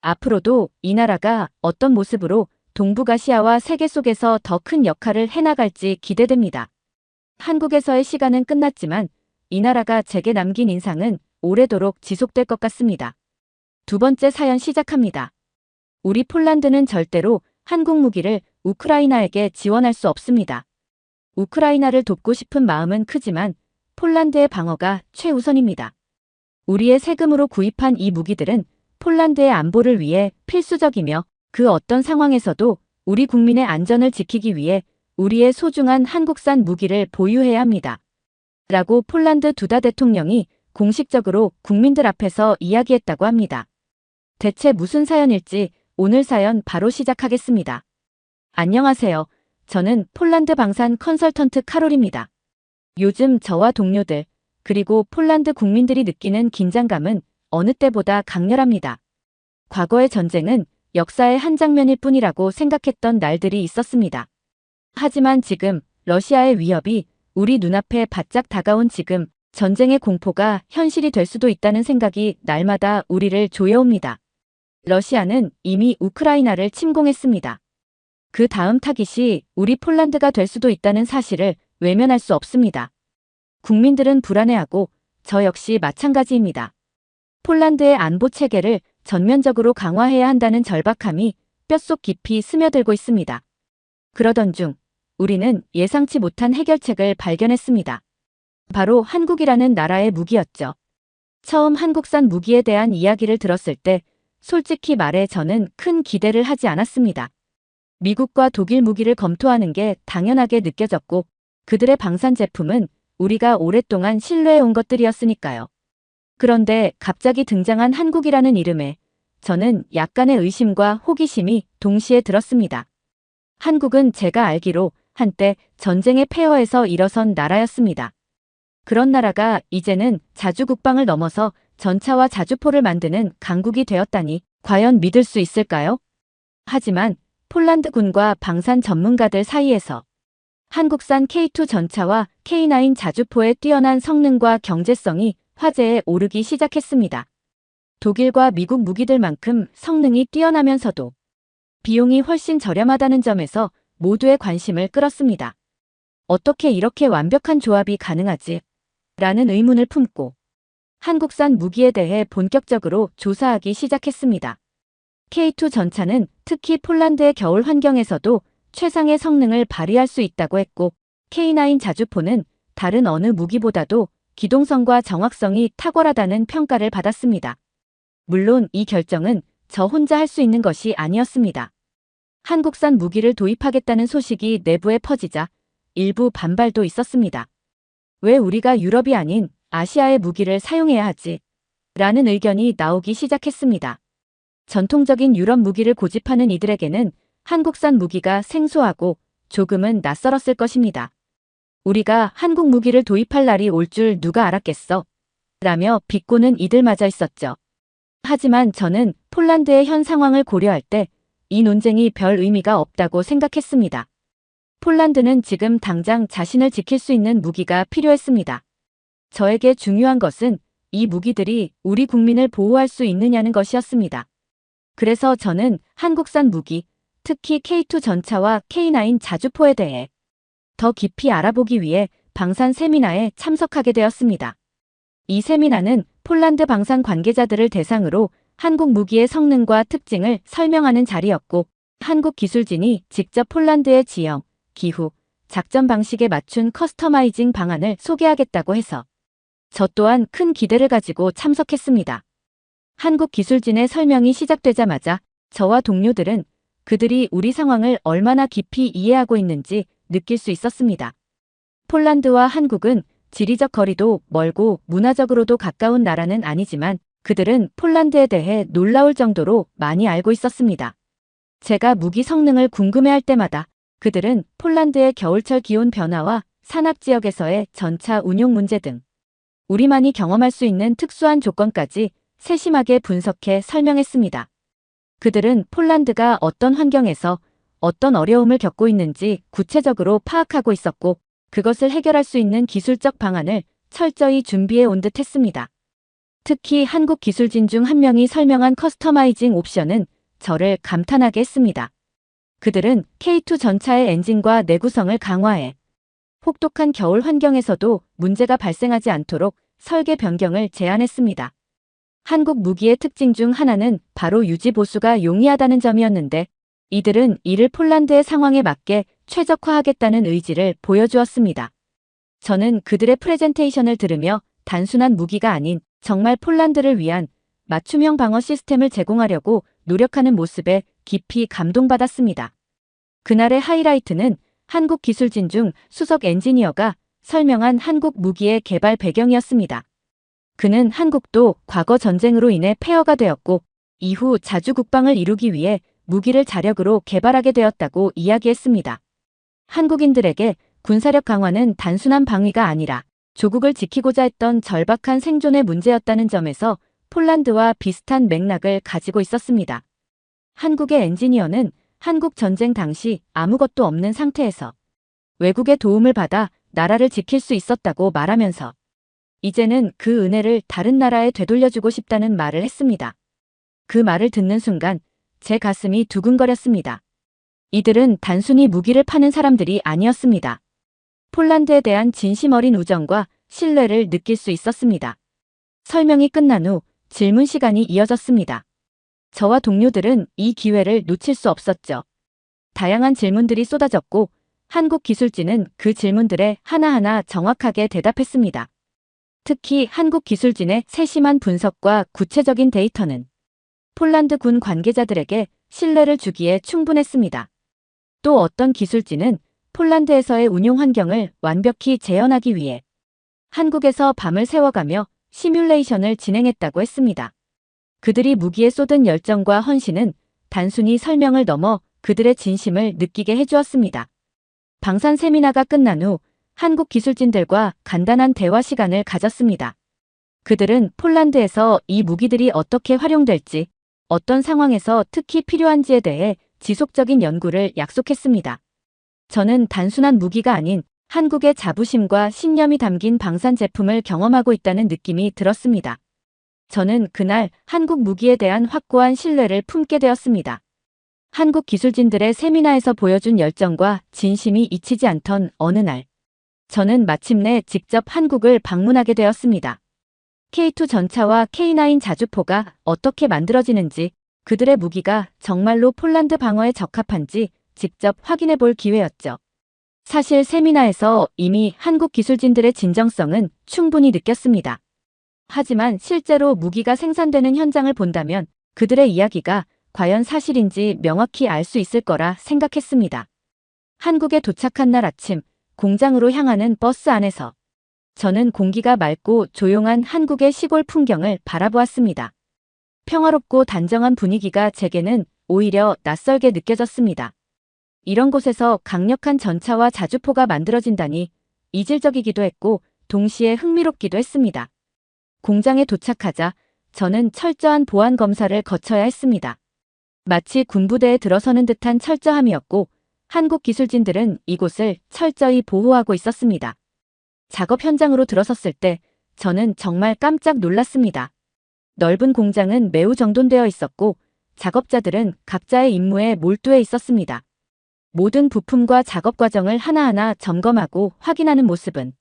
앞으로도 이 나라가 어떤 모습으로 동북아시아와 세계 속에서 더 큰 역할을 해나갈지 기대됩니다. 한국에서의 시간은 끝났지만 이 나라가 제게 남긴 인상은 오래도록 지속될 것 같습니다. 두 번째 사연 시작합니다. 우리 폴란드는 절대로 한국 무기를 우크라이나에게 지원할 수 없습니다. 우크라이나를 돕고 싶은 마음은 크지만 폴란드의 방어가 최우선입니다. 우리의 세금으로 구입한 이 무기들은 폴란드의 안보를 위해 필수적이며 그 어떤 상황에서도 우리 국민의 안전을 지키기 위해 우리의 소중한 한국산 무기를 보유해야 합니다. 라고 폴란드 두다 대통령이 공식적으로 국민들 앞에서 이야기했다고 합니다. 대체 무슨 사연일지 오늘 사연 바로 시작하겠습니다. 안녕하세요. 저는 폴란드 방산 컨설턴트 카롤입니다. 요즘 저와 동료들, 그리고 폴란드 국민들이 느끼는 긴장감은 어느 때보다 강렬합니다. 과거의 전쟁은 역사의 한 장면일 뿐이라고 생각했던 날들이 있었습니다. 하지만 지금 러시아의 위협이 우리 눈앞에 바짝 다가온 지금 전쟁의 공포가 현실이 될 수도 있다는 생각이 날마다 우리를 조여옵니다. 러시아는 이미 우크라이나를 침공했습니다. 그 다음 타깃이 우리 폴란드가 될 수도 있다는 사실을 외면할 수 없습니다. 국민들은 불안해하고 저 역시 마찬가지입니다. 폴란드의 안보 체계를 전면적으로 강화해야 한다는 절박함이 뼛속 깊이 스며들고 있습니다. 그러던 중 우리는 예상치 못한 해결책을 발견했습니다. 바로 한국이라는 나라의 무기였죠. 처음 한국산 무기에 대한 이야기를 들었을 때 솔직히 말해 저는 큰 기대를 하지 않았습니다. 미국과 독일 무기를 검토하는 게 당연하게 느껴졌고 그들의 방산 제품은 우리가 오랫동안 신뢰해온 것들이었으니까요. 그런데 갑자기 등장한 한국이라는 이름에 저는 약간의 의심과 호기심이 동시에 들었습니다. 한국은 제가 알기로 한때 전쟁의 폐허에서 일어선 나라였습니다. 그런 나라가 이제는 자주국방을 넘어서 전차와 자주포를 만드는 강국이 되었다니 과연 믿을 수 있을까요? 하지만 폴란드군과 방산 전문가들 사이에서 한국산 K2 전차와 K9 자주포의 뛰어난 성능과 경제성이 화제에 오르기 시작했습니다. 독일과 미국 무기들만큼 성능이 뛰어나면서도 비용이 훨씬 저렴하다는 점에서 모두의 관심을 끌었습니다. 어떻게 이렇게 완벽한 조합이 가능하지? 라는 의문을 품고 한국산 무기에 대해 본격적으로 조사하기 시작했습니다. K2 전차는 특히 폴란드의 겨울 환경에서도 최상의 성능을 발휘할 수 있다고 했고 K9 자주포는 다른 어느 무기보다도 기동성과 정확성이 탁월하다는 평가를 받았습니다. 물론 이 결정은 저 혼자 할 수 있는 것이 아니었습니다. 한국산 무기를 도입하겠다는 소식이 내부에 퍼지자 일부 반발도 있었습니다. 왜 우리가 유럽이 아닌 아시아의 무기를 사용해야 하지? 라는 의견이 나오기 시작했습니다. 전통적인 유럽 무기를 고집하는 이들에게는 한국산 무기가 생소하고 조금은 낯설었을 것입니다. 우리가 한국 무기를 도입할 날이 올 줄 누가 알았겠어? 라며 비꼬는 이들마저 있었죠. 하지만 저는 폴란드의 현 상황을 고려할 때 이 논쟁이 별 의미가 없다고 생각했습니다. 폴란드는 지금 당장 자신을 지킬 수 있는 무기가 필요했습니다. 저에게 중요한 것은 이 무기들이 우리 국민을 보호할 수 있느냐는 것이었습니다. 그래서 저는 한국산 무기, 특히 K2 전차와 K9 자주포에 대해 더 깊이 알아보기 위해 방산 세미나에 참석하게 되었습니다. 이 세미나는 폴란드 방산 관계자들을 대상으로 한국 무기의 성능과 특징을 설명하는 자리였고 한국 기술진이 직접 폴란드의 지형, 기후, 작전 방식에 맞춘 커스터마이징 방안을 소개하겠다고 해서 저 또한 큰 기대를 가지고 참석했습니다. 한국 기술진의 설명이 시작되자마자 저와 동료들은 그들이 우리 상황을 얼마나 깊이 이해하고 있는지 느낄 수 있었습니다. 폴란드와 한국은 지리적 거리도 멀고 문화적으로도 가까운 나라는 아니지만 그들은 폴란드에 대해 놀라울 정도로 많이 알고 있었습니다. 제가 무기 성능을 궁금해할 때마다 그들은 폴란드의 겨울철 기온 변화와 산악 지역에서의 전차 운용 문제 등 우리만이 경험할 수 있는 특수한 조건까지 세심하게 분석해 설명했습니다. 그들은 폴란드가 어떤 환경에서 어떤 어려움을 겪고 있는지 구체적으로 파악하고 있었고 그것을 해결할 수 있는 기술적 방안을 철저히 준비해 온 듯 했습니다. 특히 한국 기술진 중 한 명이 설명한 커스터마이징 옵션은 저를 감탄하게 했습니다. 그들은 K2 전차의 엔진과 내구성을 강화해 혹독한 겨울 환경에서도 문제가 발생하지 않도록 설계 변경을 제안했습니다. 한국 무기의 특징 중 하나는 바로 유지 보수가 용이하다는 점이었는데 이들은 이를 폴란드의 상황에 맞게 최적화하겠다는 의지를 보여주었습니다. 저는 그들의 프레젠테이션을 들으며 단순한 무기가 아닌 정말 폴란드를 위한 맞춤형 방어 시스템을 제공하려고 노력하는 모습에 깊이 감동받았습니다. 그날의 하이라이트는 한국 기술진 중 수석 엔지니어가 설명한 한국 무기의 개발 배경이었습니다. 그는 한국도 과거 전쟁으로 인해 폐허가 되었고 이후 자주 국방을 이루기 위해 무기를 자력으로 개발하게 되었다고 이야기했습니다. 한국인들에게 군사력 강화는 단순한 방위가 아니라 조국을 지키고자 했던 절박한 생존의 문제였다는 점에서 폴란드와 비슷한 맥락을 가지고 있었습니다. 한국의 엔지니어는 한국 전쟁 당시 아무것도 없는 상태에서 외국의 도움을 받아 나라를 지킬 수 있었다고 말하면서 이제는 그 은혜를 다른 나라에 되돌려주고 싶다는 말을 했습니다. 그 말을 듣는 순간 제 가슴이 두근거렸습니다. 이들은 단순히 무기를 파는 사람들이 아니었습니다. 폴란드에 대한 진심 어린 우정과 신뢰를 느낄 수 있었습니다. 설명이 끝난 후 질문 시간이 이어졌습니다. 저와 동료들은 이 기회를 놓칠 수 없었죠. 다양한 질문들이 쏟아졌고 한국 기술진은 그 질문들에 하나하나 정확하게 대답했습니다. 특히 한국 기술진의 세심한 분석과 구체적인 데이터는 폴란드 군 관계자들에게 신뢰를 주기에 충분했습니다. 또 어떤 기술진은 폴란드에서의 운용 환경을 완벽히 재현하기 위해 한국에서 밤을 새워가며 시뮬레이션을 진행했다고 했습니다. 그들이 무기에 쏟은 열정과 헌신은 단순히 설명을 넘어 그들의 진심을 느끼게 해주었습니다. 방산 세미나가 끝난 후 한국 기술진들과 간단한 대화 시간을 가졌습니다. 그들은 폴란드에서 이 무기들이 어떻게 활용될지, 어떤 상황에서 특히 필요한지에 대해 지속적인 연구를 약속했습니다. 저는 단순한 무기가 아닌 한국의 자부심과 신념이 담긴 방산 제품을 경험하고 있다는 느낌이 들었습니다. 저는 그날 한국 무기에 대한 확고한 신뢰를 품게 되었습니다. 한국 기술진들의 세미나에서 보여준 열정과 진심이 잊히지 않던 어느 날, 저는 마침내 직접 한국을 방문하게 되었습니다. K2 전차와 K9 자주포가 어떻게 만들어지는지, 그들의 무기가 정말로 폴란드 방어에 적합한지 직접 확인해 볼 기회였죠. 사실 세미나에서 이미 한국 기술진들의 진정성은 충분히 느꼈습니다. 하지만 실제로 무기가 생산되는 현장을 본다면 그들의 이야기가 과연 사실인지 명확히 알 수 있을 거라 생각했습니다. 한국에 도착한 날 아침, 공장으로 향하는 버스 안에서 저는 공기가 맑고 조용한 한국의 시골 풍경을 바라보았습니다. 평화롭고 단정한 분위기가 제게는 오히려 낯설게 느껴졌습니다. 이런 곳에서 강력한 전차와 자주포가 만들어진다니 이질적이기도 했고 동시에 흥미롭기도 했습니다. 공장에 도착하자 저는 철저한 보안 검사를 거쳐야 했습니다. 마치 군부대에 들어서는 듯한 철저함이었고 한국 기술진들은 이곳을 철저히 보호하고 있었습니다. 작업 현장으로 들어섰을 때 저는 정말 깜짝 놀랐습니다. 넓은 공장은 매우 정돈되어 있었고 작업자들은 각자의 임무에 몰두해 있었습니다. 모든 부품과 작업 과정을 하나하나 점검하고 확인하는 모습은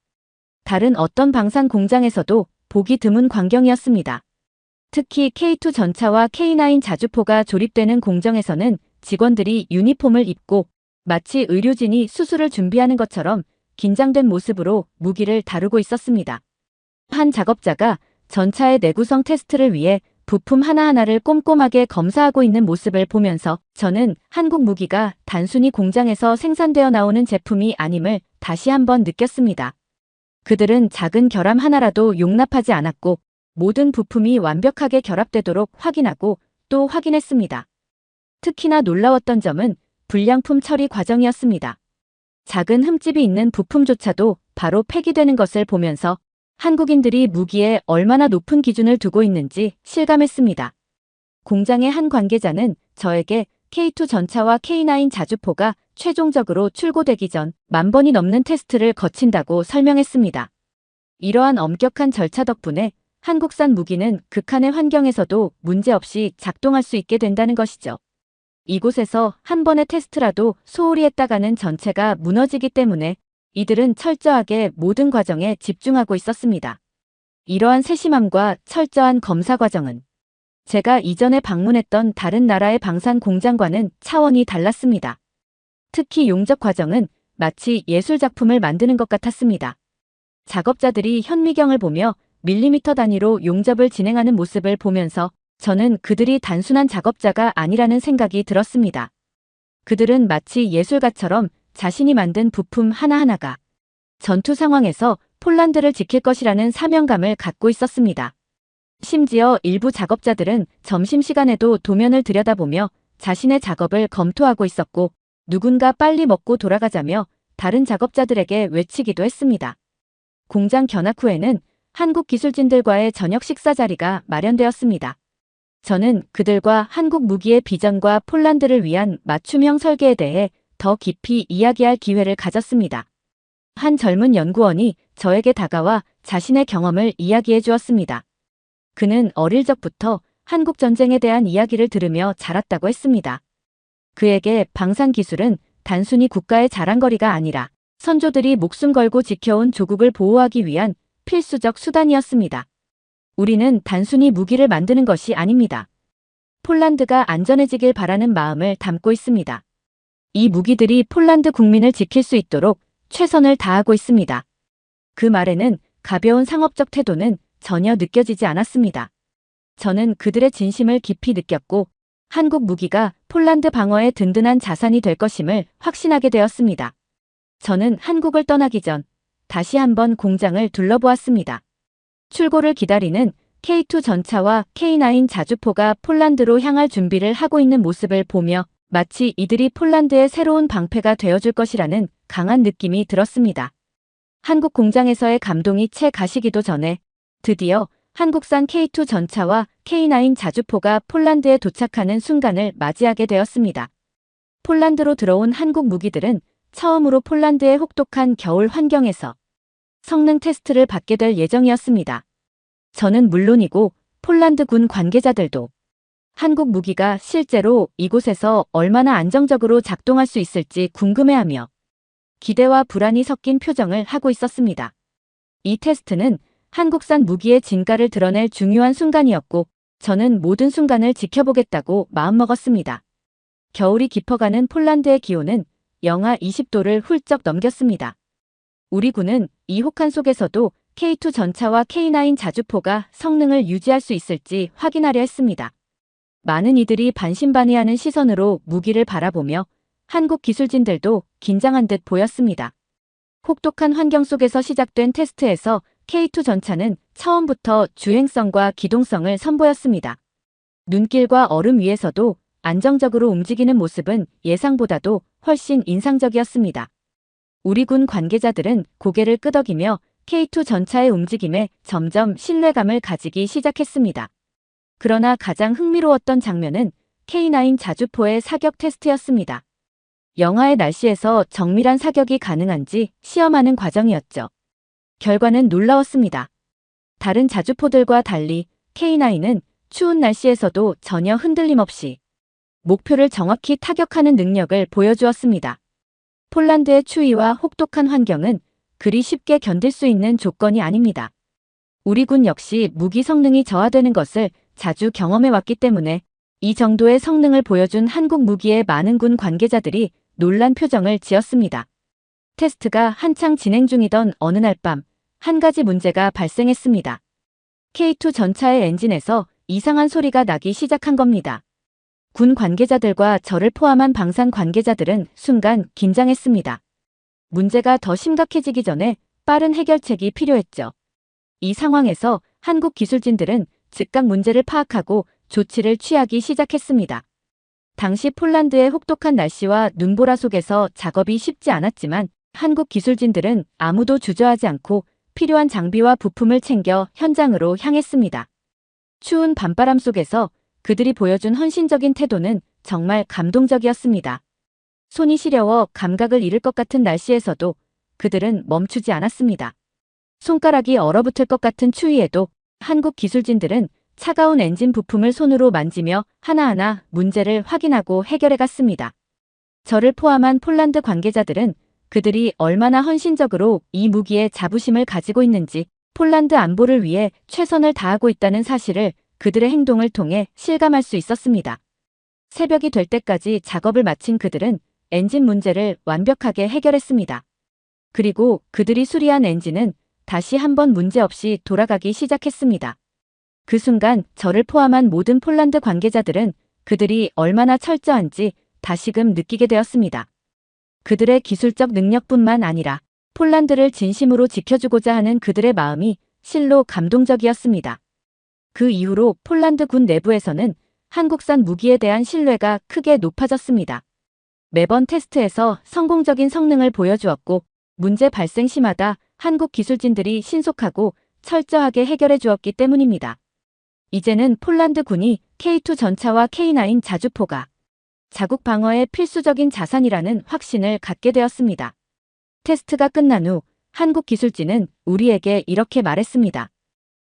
다른 어떤 방산 공장에서도 보기 드문 광경이었습니다. 특히 K2 전차와 K9 자주포가 조립되는 공정에서는 직원들이 유니폼을 입고 마치 의료진이 수술을 준비하는 것처럼 긴장된 모습으로 무기를 다루고 있었습니다. 한 작업자가 전차의 내구성 테스트를 위해 부품 하나하나를 꼼꼼하게 검사하고 있는 모습을 보면서 저는 한국 무기가 단순히 공장에서 생산되어 나오는 제품이 아님을 다시 한번 느꼈습니다. 그들은 작은 결함 하나라도 용납하지 않았고 모든 부품이 완벽하게 결합되도록 확인하고 또 확인했습니다. 특히나 놀라웠던 점은 불량품 처리 과정이었습니다. 작은 흠집이 있는 부품조차도 바로 폐기되는 것을 보면서 한국인들이 무기에 얼마나 높은 기준을 두고 있는지 실감했습니다. 공장의 한 관계자는 저에게 K2 전차와 K9 자주포가 최종적으로 출고되기 전 10,000번이 넘는 테스트를 거친다고 설명했습니다. 이러한 엄격한 절차 덕분에 한국산 무기는 극한의 환경에서도 문제없이 작동할 수 있게 된다는 것이죠. 이곳에서 한 번의 테스트라도 소홀히 했다가는 전체가 무너지기 때문에 이들은 철저하게 모든 과정에 집중하고 있었습니다. 이러한 세심함과 철저한 검사 과정은 제가 이전에 방문했던 다른 나라의 방산 공장과는 차원이 달랐습니다. 특히 용접 과정은 마치 예술작품을 만드는 것 같았습니다. 작업자들이 현미경을 보며 밀리미터 단위로 용접을 진행하는 모습을 보면서 저는 그들이 단순한 작업자가 아니라는 생각이 들었습니다. 그들은 마치 예술가처럼 자신이 만든 부품 하나하나가 전투 상황에서 폴란드를 지킬 것이라는 사명감을 갖고 있었습니다. 심지어 일부 작업자들은 점심시간에도 도면을 들여다보며 자신의 작업을 검토하고 있었고 누군가 빨리 먹고 돌아가자며 다른 작업자들에게 외치기도 했습니다. 공장 견학 후에는 한국 기술진들과의 저녁 식사 자리가 마련되었습니다. 저는 그들과 한국 무기의 비전과 폴란드를 위한 맞춤형 설계에 대해 더 깊이 이야기할 기회를 가졌습니다. 한 젊은 연구원이 저에게 다가와 자신의 경험을 이야기해 주었습니다. 그는 어릴 적부터 한국 전쟁에 대한 이야기를 들으며 자랐다고 했습니다. 그에게 방산 기술은 단순히 국가의 자랑거리가 아니라 선조들이 목숨 걸고 지켜온 조국을 보호하기 위한 필수적 수단이었습니다. 우리는 단순히 무기를 만드는 것이 아닙니다. 폴란드가 안전해지길 바라는 마음을 담고 있습니다. 이 무기들이 폴란드 국민을 지킬 수 있도록 최선을 다하고 있습니다. 그 말에는 가벼운 상업적 태도는 전혀 느껴지지 않았습니다. 저는 그들의 진심을 깊이 느꼈고 한국 무기가 폴란드 방어의 든든한 자산이 될 것임을 확신하게 되었습니다. 저는 한국을 떠나기 전 다시 한번 공장을 둘러보았습니다. 출고를 기다리는 K2 전차와 K9 자주포가 폴란드로 향할 준비를 하고 있는 모습을 보며 마치 이들이 폴란드의 새로운 방패가 되어줄 것이라는 강한 느낌이 들었습니다. 한국 공장에서의 감동이 채 가시기도 전에 드디어 한국산 K2 전차와 K9 자주포가 폴란드에 도착하는 순간을 맞이하게 되었습니다. 폴란드로 들어온 한국 무기들은 처음으로 폴란드의 혹독한 겨울 환경에서 성능 테스트를 받게 될 예정이었습니다. 저는 물론이고 폴란드 군 관계자들도 한국 무기가 실제로 이곳에서 얼마나 안정적으로 작동할 수 있을지 궁금해하며 기대와 불안이 섞인 표정을 하고 있었습니다. 이 테스트는 한국산 무기의 진가를 드러낼 중요한 순간이었고 저는 모든 순간을 지켜보겠다고 마음먹었습니다. 겨울이 깊어가는 폴란드의 기온은 영하 20도를 훌쩍 넘겼습니다. 우리 군은 이 혹한 속에서도 K2 전차와 K9 자주포가 성능을 유지할 수 있을지 확인하려 했습니다. 많은 이들이 반신반의하는 시선으로 무기를 바라보며 한국 기술진들도 긴장한 듯 보였습니다. 혹독한 환경 속에서 시작된 테스트에서 K2 전차는 처음부터 주행성과 기동성을 선보였습니다. 눈길과 얼음 위에서도 안정적으로 움직이는 모습은 예상보다도 훨씬 인상적이었습니다. 우리 군 관계자들은 고개를 끄덕이며 K2 전차의 움직임에 점점 신뢰감을 가지기 시작했습니다. 그러나 가장 흥미로웠던 장면은 K9 자주포의 사격 테스트였습니다. 영하의 날씨에서 정밀한 사격이 가능한지 시험하는 과정이었죠. 결과는 놀라웠습니다. 다른 자주포들과 달리 K9은 추운 날씨에서도 전혀 흔들림 없이 목표를 정확히 타격하는 능력을 보여주었습니다. 폴란드의 추위와 혹독한 환경은 그리 쉽게 견딜 수 있는 조건이 아닙니다. 우리 군 역시 무기 성능이 저하되는 것을 자주 경험해왔기 때문에 이 정도의 성능을 보여준 한국 무기의 많은 군 관계자들이 놀란 표정을 지었습니다. 테스트가 한창 진행 중이던 어느 날 밤, 한 가지 문제가 발생했습니다. K2 전차의 엔진에서 이상한 소리가 나기 시작한 겁니다. 군 관계자들과 저를 포함한 방산 관계자들은 순간 긴장했습니다. 문제가 더 심각해지기 전에 빠른 해결책이 필요했죠. 이 상황에서 한국 기술진들은 즉각 문제를 파악하고 조치를 취하기 시작했습니다. 당시 폴란드의 혹독한 날씨와 눈보라 속에서 작업이 쉽지 않았지만 한국 기술진들은 아무도 주저하지 않고 필요한 장비와 부품을 챙겨 현장으로 향했습니다. 추운 밤바람 속에서 그들이 보여준 헌신적인 태도는 정말 감동적이었습니다. 손이 시려워 감각을 잃을 것 같은 날씨에서도 그들은 멈추지 않았습니다. 손가락이 얼어붙을 것 같은 추위에도 한국 기술진들은 차가운 엔진 부품을 손으로 만지며 하나하나 문제를 확인하고 해결해 갔습니다. 저를 포함한 폴란드 관계자들은 그들이 얼마나 헌신적으로 이 무기에 자부심을 가지고 있는지, 폴란드 안보를 위해 최선을 다하고 있다는 사실을 그들의 행동을 통해 실감할 수 있었습니다. 새벽이 될 때까지 작업을 마친 그들은 엔진 문제를 완벽하게 해결했습니다. 그리고 그들이 수리한 엔진은 다시 한번 문제없이 돌아가기 시작했습니다. 그 순간 저를 포함한 모든 폴란드 관계자들은 그들이 얼마나 철저한지 다시금 느끼게 되었습니다. 그들의 기술적 능력뿐만 아니라 폴란드를 진심으로 지켜주고자 하는 그들의 마음이 실로 감동적이었습니다. 그 이후로 폴란드 군 내부에서는 한국산 무기에 대한 신뢰가 크게 높아졌습니다. 매번 테스트에서 성공적인 성능을 보여주었고 문제 발생 시마다 한국 기술진들이 신속하고 철저하게 해결해 주었기 때문입니다. 이제는 폴란드 군이 K2 전차와 K9 자주포가 자국 방어의 필수적인 자산이라는 확신을 갖게 되었습니다. 테스트가 끝난 후 한국 기술진은 우리에게 이렇게 말했습니다.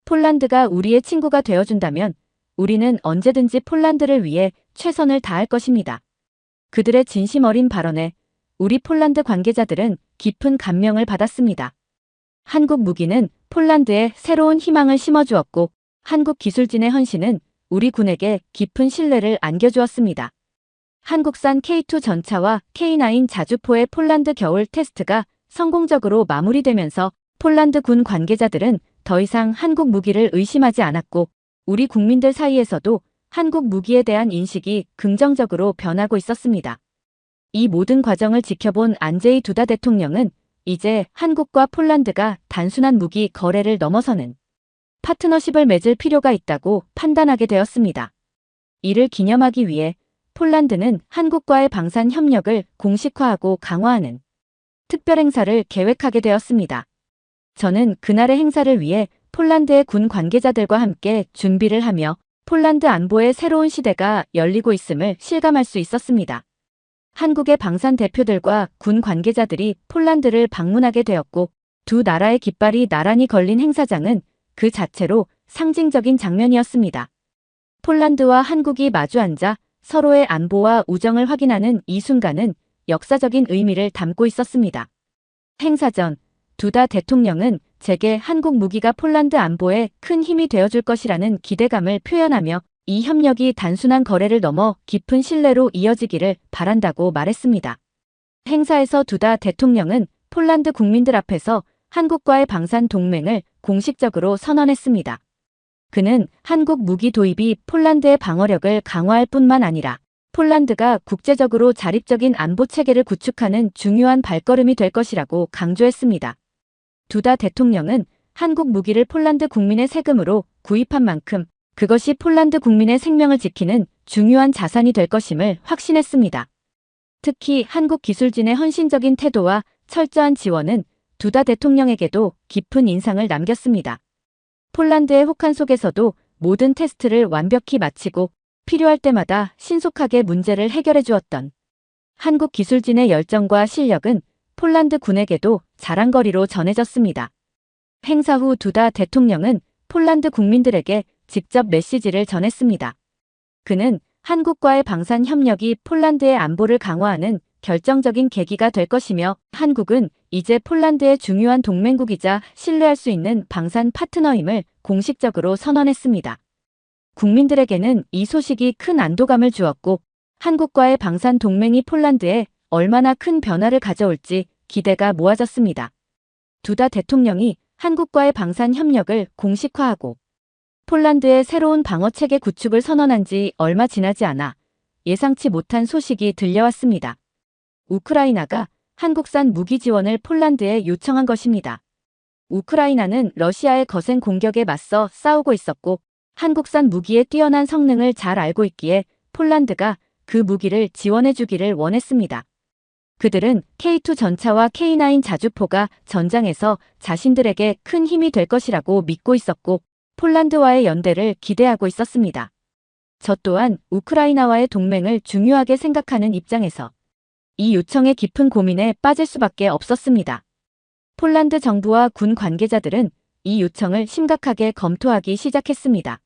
폴란드가 우리의 친구가 되어준다면 우리는 언제든지 폴란드를 위해 최선을 다할 것입니다. 그들의 진심 어린 발언에 우리 폴란드 관계자들은 깊은 감명을 받았습니다. 한국 무기는 폴란드에 새로운 희망을 심어주었고 한국 기술진의 헌신은 우리 군에게 깊은 신뢰를 안겨주었습니다. 한국산 K2 전차와 K9 자주포의 폴란드 겨울 테스트가 성공적으로 마무리되면서 폴란드 군 관계자들은 더 이상 한국 무기를 의심하지 않았고 우리 국민들 사이에서도 한국 무기에 대한 인식이 긍정적으로 변하고 있었습니다. 이 모든 과정을 지켜본 안제이 두다 대통령은 이제 한국과 폴란드가 단순한 무기 거래를 넘어서는 파트너십을 맺을 필요가 있다고 판단하게 되었습니다. 이를 기념하기 위해 폴란드는 한국과의 방산 협력을 공식화하고 강화하는 특별 행사를 계획하게 되었습니다. 저는 그날의 행사를 위해 폴란드의 군 관계자들과 함께 준비를 하며 폴란드 안보의 새로운 시대가 열리고 있음을 실감할 수 있었습니다. 한국의 방산 대표들과 군 관계자들이 폴란드를 방문하게 되었고 두 나라의 깃발이 나란히 걸린 행사장은 그 자체로 상징적인 장면이었습니다. 폴란드와 한국이 마주 앉아 서로의 안보와 우정을 확인하는 이 순간은 역사적인 의미를 담고 있었습니다. 행사 전 두다 대통령은 제게 한국 무기가 폴란드 안보에 큰 힘이 되어줄 것이라는 기대감을 표현하며 이 협력이 단순한 거래를 넘어 깊은 신뢰로 이어지기를 바란다고 말했습니다. 행사에서 두다 대통령은 폴란드 국민들 앞에서 한국과의 방산 동맹을 공식적으로 선언했습니다. 그는 한국 무기 도입이 폴란드의 방어력을 강화할 뿐만 아니라 폴란드가 국제적으로 자립적인 안보 체계를 구축하는 중요한 발걸음이 될 것이라고 강조했습니다. 두다 대통령은 한국 무기를 폴란드 국민의 세금으로 구입한 만큼 그것이 폴란드 국민의 생명을 지키는 중요한 자산이 될 것임을 확신했습니다. 특히 한국 기술진의 헌신적인 태도와 철저한 지원은 두다 대통령에게도 깊은 인상을 남겼습니다. 폴란드의 혹한 속에서도 모든 테스트를 완벽히 마치고 필요할 때마다 신속하게 문제를 해결해 주었던 한국 기술진의 열정과 실력은 폴란드 군에게도 자랑거리로 전해졌습니다. 행사 후 두다 대통령은 폴란드 국민들에게 직접 메시지를 전했습니다. 그는 한국과의 방산 협력이 폴란드의 안보를 강화하는 결정적인 계기가 될 것이며 한국은 이제 폴란드의 중요한 동맹국이자 신뢰할 수 있는 방산 파트너임을 공식적으로 선언했습니다. 국민들에게는 이 소식이 큰 안도감을 주었고 한국과의 방산 동맹이 폴란드에 얼마나 큰 변화를 가져올지 기대가 모아졌습니다. 두다 대통령이 한국과의 방산 협력을 공식화하고 폴란드의 새로운 방어체계 구축을 선언한 지 얼마 지나지 않아 예상치 못한 소식이 들려왔습니다. 우크라이나가 한국산 무기 지원을 폴란드에 요청한 것입니다. 우크라이나는 러시아의 거센 공격에 맞서 싸우고 있었고 한국산 무기의 뛰어난 성능을 잘 알고 있기에 폴란드가 그 무기를 지원해 주기를 원했습니다. 그들은 K2 전차와 K9 자주포가 전장에서 자신들에게 큰 힘이 될 것이라고 믿고 있었고 폴란드와의 연대를 기대하고 있었습니다. 저 또한 우크라이나와의 동맹을 중요하게 생각하는 입장에서 이 요청의 깊은 고민에 빠질 수밖에 없었습니다. 폴란드 정부와 군 관계자들은 이 요청을 심각하게 검토하기 시작했습니다.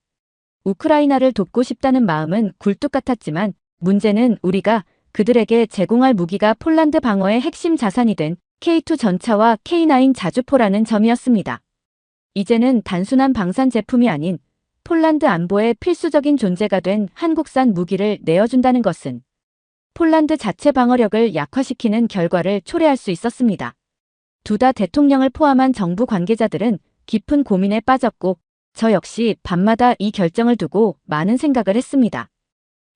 우크라이나를 돕고 싶다는 마음은 굴뚝 같았지만 문제는 우리가 그들에게 제공할 무기가 폴란드 방어의 핵심 자산이 된 K2 전차와 K9 자주포라는 점이었습니다. 이제는 단순한 방산 제품이 아닌 폴란드 안보의 필수적인 존재가 된 한국산 무기를 내어준다는 것은 폴란드 자체 방어력을 약화시키는 결과를 초래할 수 있었습니다. 두다 대통령을 포함한 정부 관계자들은 깊은 고민에 빠졌고 저 역시 밤마다 이 결정을 두고 많은 생각을 했습니다.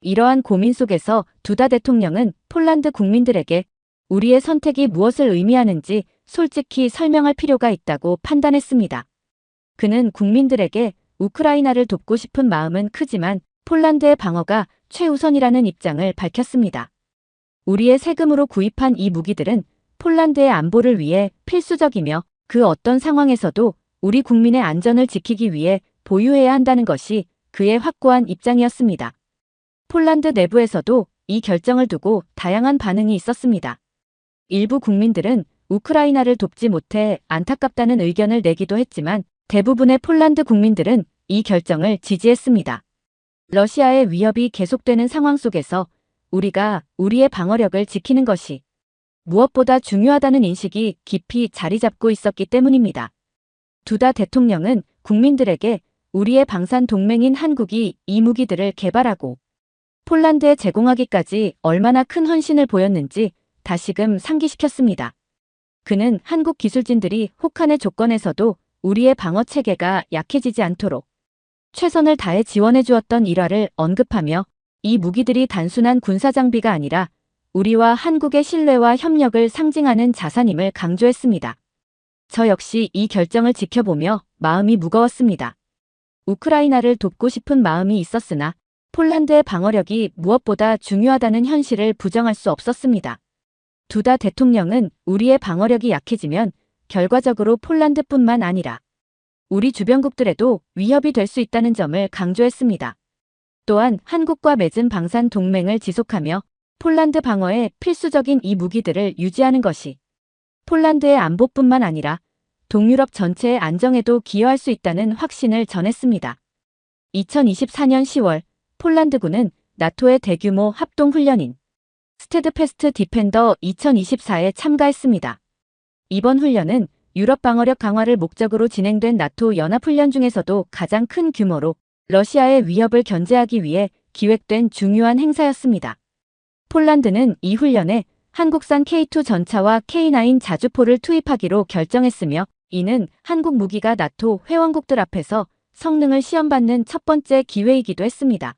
이러한 고민 속에서 두다 대통령은 폴란드 국민들에게 우리의 선택이 무엇을 의미하는지 솔직히 설명할 필요가 있다고 판단했습니다. 그는 국민들에게 우크라이나를 돕고 싶은 마음은 크지만 폴란드의 방어가 최우선이라는 입장을 밝혔습니다. 우리의 세금으로 구입한 이 무기들은 폴란드의 안보를 위해 필수적이며 그 어떤 상황에서도 우리 국민의 안전을 지키기 위해 보유해야 한다는 것이 그의 확고한 입장이었습니다. 폴란드 내부에서도 이 결정을 두고 다양한 반응이 있었습니다. 일부 국민들은 우크라이나를 돕지 못해 안타깝다는 의견을 내기도 했지만 대부분의 폴란드 국민들은 이 결정을 지지했습니다. 러시아의 위협이 계속되는 상황 속에서 우리가 우리의 방어력을 지키는 것이 무엇보다 중요하다는 인식이 깊이 자리 잡고 있었기 때문입니다. 두다 대통령은 국민들에게 우리의 방산 동맹인 한국이 이 무기들을 개발하고 폴란드에 제공하기까지 얼마나 큰 헌신을 보였는지 다시금 상기시켰습니다. 그는 한국 기술진들이 혹한의 조건에서도 우리의 방어 체계가 약해지지 않도록 최선을 다해 지원해 주었던 일화를 언급하며 이 무기들이 단순한 군사 장비가 아니라 우리와 한국의 신뢰와 협력을 상징하는 자산임을 강조했습니다. 저 역시 이 결정을 지켜보며 마음이 무거웠습니다. 우크라이나를 돕고 싶은 마음이 있었으나 폴란드의 방어력이 무엇보다 중요하다는 현실을 부정할 수 없었습니다. 두다 대통령은 우리의 방어력이 약해지면 결과적으로 폴란드뿐만 아니라 우리 주변국들에도 위협이 될 수 있다는 점을 강조했습니다. 또한 한국과 맺은 방산 동맹을 지속하며 폴란드 방어에 필수적인 이 무기들을 유지하는 것이 폴란드의 안보뿐만 아니라 동유럽 전체의 안정에도 기여할 수 있다는 확신을 전했습니다. 2024년 10월 폴란드군은 나토의 대규모 합동훈련인 스테드패스트 디펜더 2024에 참가했습니다. 이번 훈련은 유럽 방어력 강화를 목적으로 진행된 나토 연합훈련 중에서도 가장 큰 규모로 러시아의 위협을 견제하기 위해 기획된 중요한 행사였습니다. 폴란드는 이 훈련에 한국산 K2 전차와 K9 자주포를 투입하기로 결정했으며 이는 한국 무기가 나토 회원국들 앞에서 성능을 시험받는 첫 번째 기회이기도 했습니다.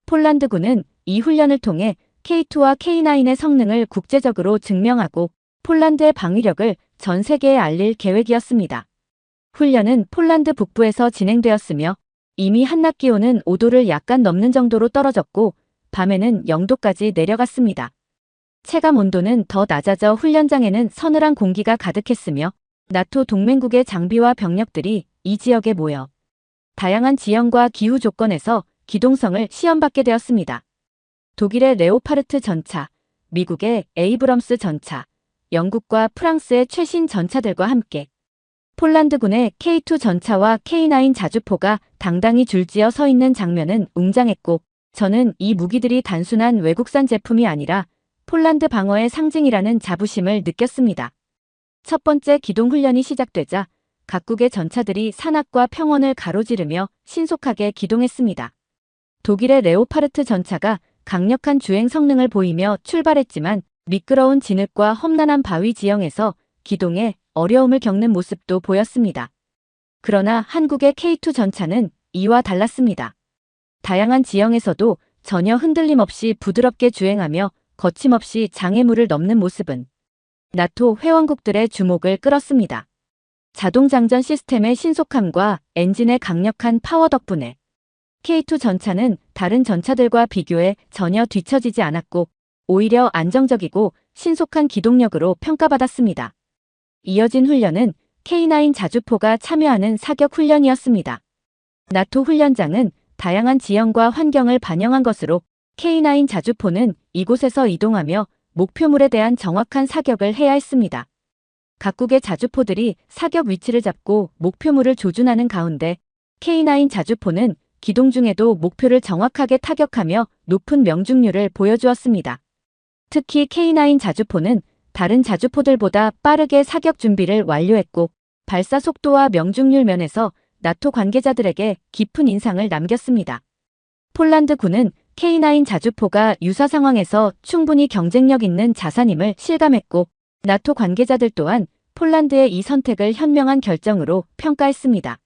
폴란드군은 이 훈련을 통해 K2와 K9의 성능을 국제적으로 증명하고 폴란드의 방위력을 전 세계에 알릴 계획이었습니다. 훈련은 폴란드 북부에서 진행되었으며 이미 한낮 기온은 5도를 약간 넘는 정도로 떨어졌고 밤에는 0도까지 내려갔습니다. 체감 온도는 더 낮아져 훈련장에는 서늘한 공기가 가득했으며 나토 동맹국의 장비와 병력들이 이 지역에 모여 다양한 지형과 기후 조건에서 기동성을 시험받게 되었습니다. 독일의 레오파르트 전차, 미국의 에이브럼스 전차, 영국과 프랑스의 최신 전차들과 함께 폴란드군의 K2 전차와 K9 자주포가 당당히 줄지어 서 있는 장면은 웅장했고 저는 이 무기들이 단순한 외국산 제품이 아니라 폴란드 방어의 상징이라는 자부심을 느꼈습니다. 첫 번째 기동훈련이 시작되자 각국의 전차들이 산악과 평원을 가로지르며 신속하게 기동했습니다. 독일의 레오파르트 전차가 강력한 주행 성능을 보이며 출발했지만 미끄러운 진흙과 험난한 바위 지형에서 기동에 어려움을 겪는 모습도 보였습니다. 그러나 한국의 K2 전차는 이와 달랐습니다. 다양한 지형에서도 전혀 흔들림 없이 부드럽게 주행하며 거침없이 장애물을 넘는 모습은 나토 회원국들의 주목을 끌었습니다. 자동 장전 시스템의 신속함과 엔진의 강력한 파워 덕분에 K2 전차는 다른 전차들과 비교해 전혀 뒤처지지 않았고 오히려 안정적이고 신속한 기동력으로 평가받았습니다. 이어진 훈련은 K9 자주포가 참여하는 사격 훈련이었습니다. 나토 훈련장은 다양한 지형과 환경을 반영한 것으로 K9 자주포는 이곳에서 이동하며 목표물에 대한 정확한 사격을 해야 했습니다. 각국의 자주포들이 사격 위치를 잡고 목표물을 조준하는 가운데 K9 자주포는 기동 중에도 목표를 정확하게 타격하며 높은 명중률을 보여주었습니다. 특히 K9 자주포는 다른 자주포들보다 빠르게 사격 준비를 완료했고 발사 속도와 명중률 면에서 나토 관계자들에게 깊은 인상을 남겼습니다. 폴란드군은 K9 자주포가 유사 상황에서 충분히 경쟁력 있는 자산임을 실감했고 나토 관계자들 또한 폴란드의 이 선택을 현명한 결정으로 평가했습니다.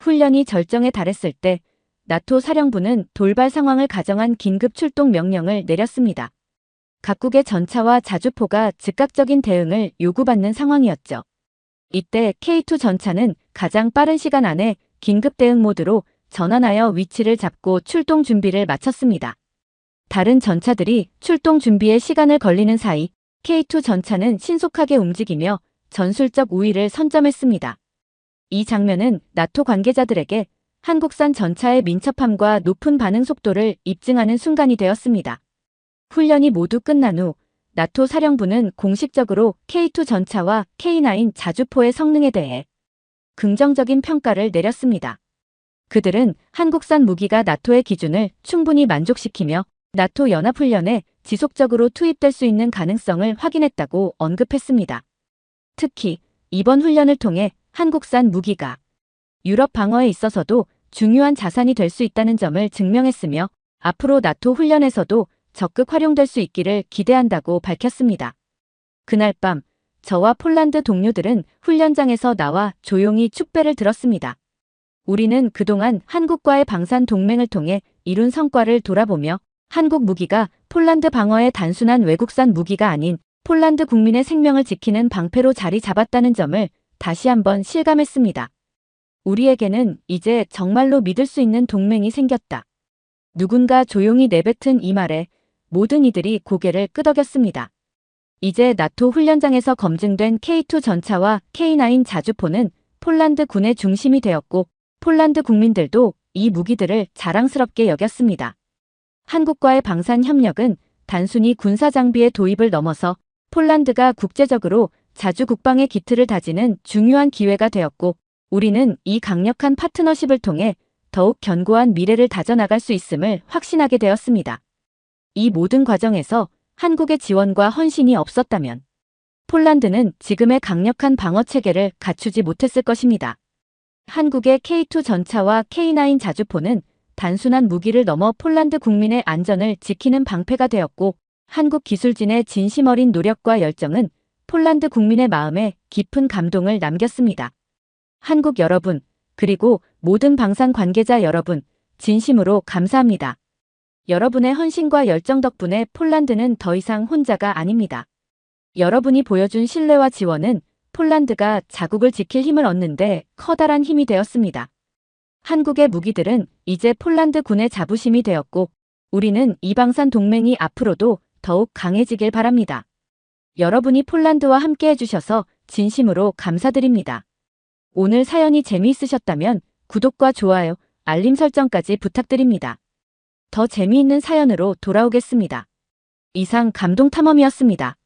훈련이 절정에 달했을 때 나토 사령부는 돌발 상황을 가정한 긴급 출동 명령을 내렸습니다. 각국의 전차와 자주포가 즉각적인 대응을 요구받는 상황이었죠. 이때 K2 전차는 가장 빠른 시간 안에 긴급 대응 모드로 전환하여 위치를 잡고 출동 준비를 마쳤습니다. 다른 전차들이 출동 준비에 시간을 걸리는 사이 K2 전차는 신속하게 움직이며 전술적 우위를 선점했습니다. 이 장면은 나토 관계자들에게 한국산 전차의 민첩함과 높은 반응 속도를 입증하는 순간이 되었습니다. 훈련이 모두 끝난 후 나토 사령부는 공식적으로 K2 전차와 K9 자주포의 성능에 대해 긍정적인 평가를 내렸습니다. 그들은 한국산 무기가 나토의 기준을 충분히 만족시키며 나토 연합훈련에 지속적으로 투입될 수 있는 가능성을 확인했다고 언급했습니다. 특히 이번 훈련을 통해 한국산 무기가 유럽 방어에 있어서도 중요한 자산이 될 수 있다는 점을 증명했으며 앞으로 나토 훈련에서도 적극 활용될 수 있기를 기대한다고 밝혔습니다. 그날 밤 저와 폴란드 동료들은 훈련장에서 나와 조용히 축배를 들었습니다. 우리는 그동안 한국과의 방산 동맹을 통해 이룬 성과를 돌아보며 한국 무기가 폴란드 방어의 단순한 외국산 무기가 아닌 폴란드 국민의 생명을 지키는 방패로 자리 잡았다는 점을 다시 한번 실감했습니다. 우리에게는 이제 정말로 믿을 수 있는 동맹이 생겼다. 누군가 조용히 내뱉은 이 말에 모든 이들이 고개를 끄덕였습니다. 이제 나토 훈련장에서 검증된 K2 전차와 K9 자주포는 폴란드 군의 중심이 되었고 폴란드 국민들도 이 무기들을 자랑스럽게 여겼습니다. 한국과의 방산 협력은 단순히 군사 장비의 도입을 넘어서 폴란드가 국제적으로 자주 국방의 기틀을 다지는 중요한 기회가 되었고 우리는 이 강력한 파트너십을 통해 더욱 견고한 미래를 다져나갈 수 있음을 확신하게 되었습니다. 이 모든 과정에서 한국의 지원과 헌신이 없었다면 폴란드는 지금의 강력한 방어 체계를 갖추지 못했을 것입니다. 한국의 K2 전차와 K9 자주포는 단순한 무기를 넘어 폴란드 국민의 안전을 지키는 방패가 되었고 한국 기술진의 진심 어린 노력과 열정은 폴란드 국민의 마음에 깊은 감동을 남겼습니다. 한국 여러분, 그리고 모든 방산 관계자 여러분, 진심으로 감사합니다. 여러분의 헌신과 열정 덕분에 폴란드는 더 이상 혼자가 아닙니다. 여러분이 보여준 신뢰와 지원은 폴란드가 자국을 지킬 힘을 얻는데 커다란 힘이 되었습니다. 한국의 무기들은 이제 폴란드 군의 자부심이 되었고 우리는 이 방산 동맹이 앞으로도 더욱 강해지길 바랍니다. 여러분이 폴란드와 함께 해주셔서 진심으로 감사드립니다. 오늘 사연이 재미있으셨다면 구독과 좋아요, 알림 설정까지 부탁드립니다. 더 재미있는 사연으로 돌아오겠습니다. 이상 감동탐험이었습니다.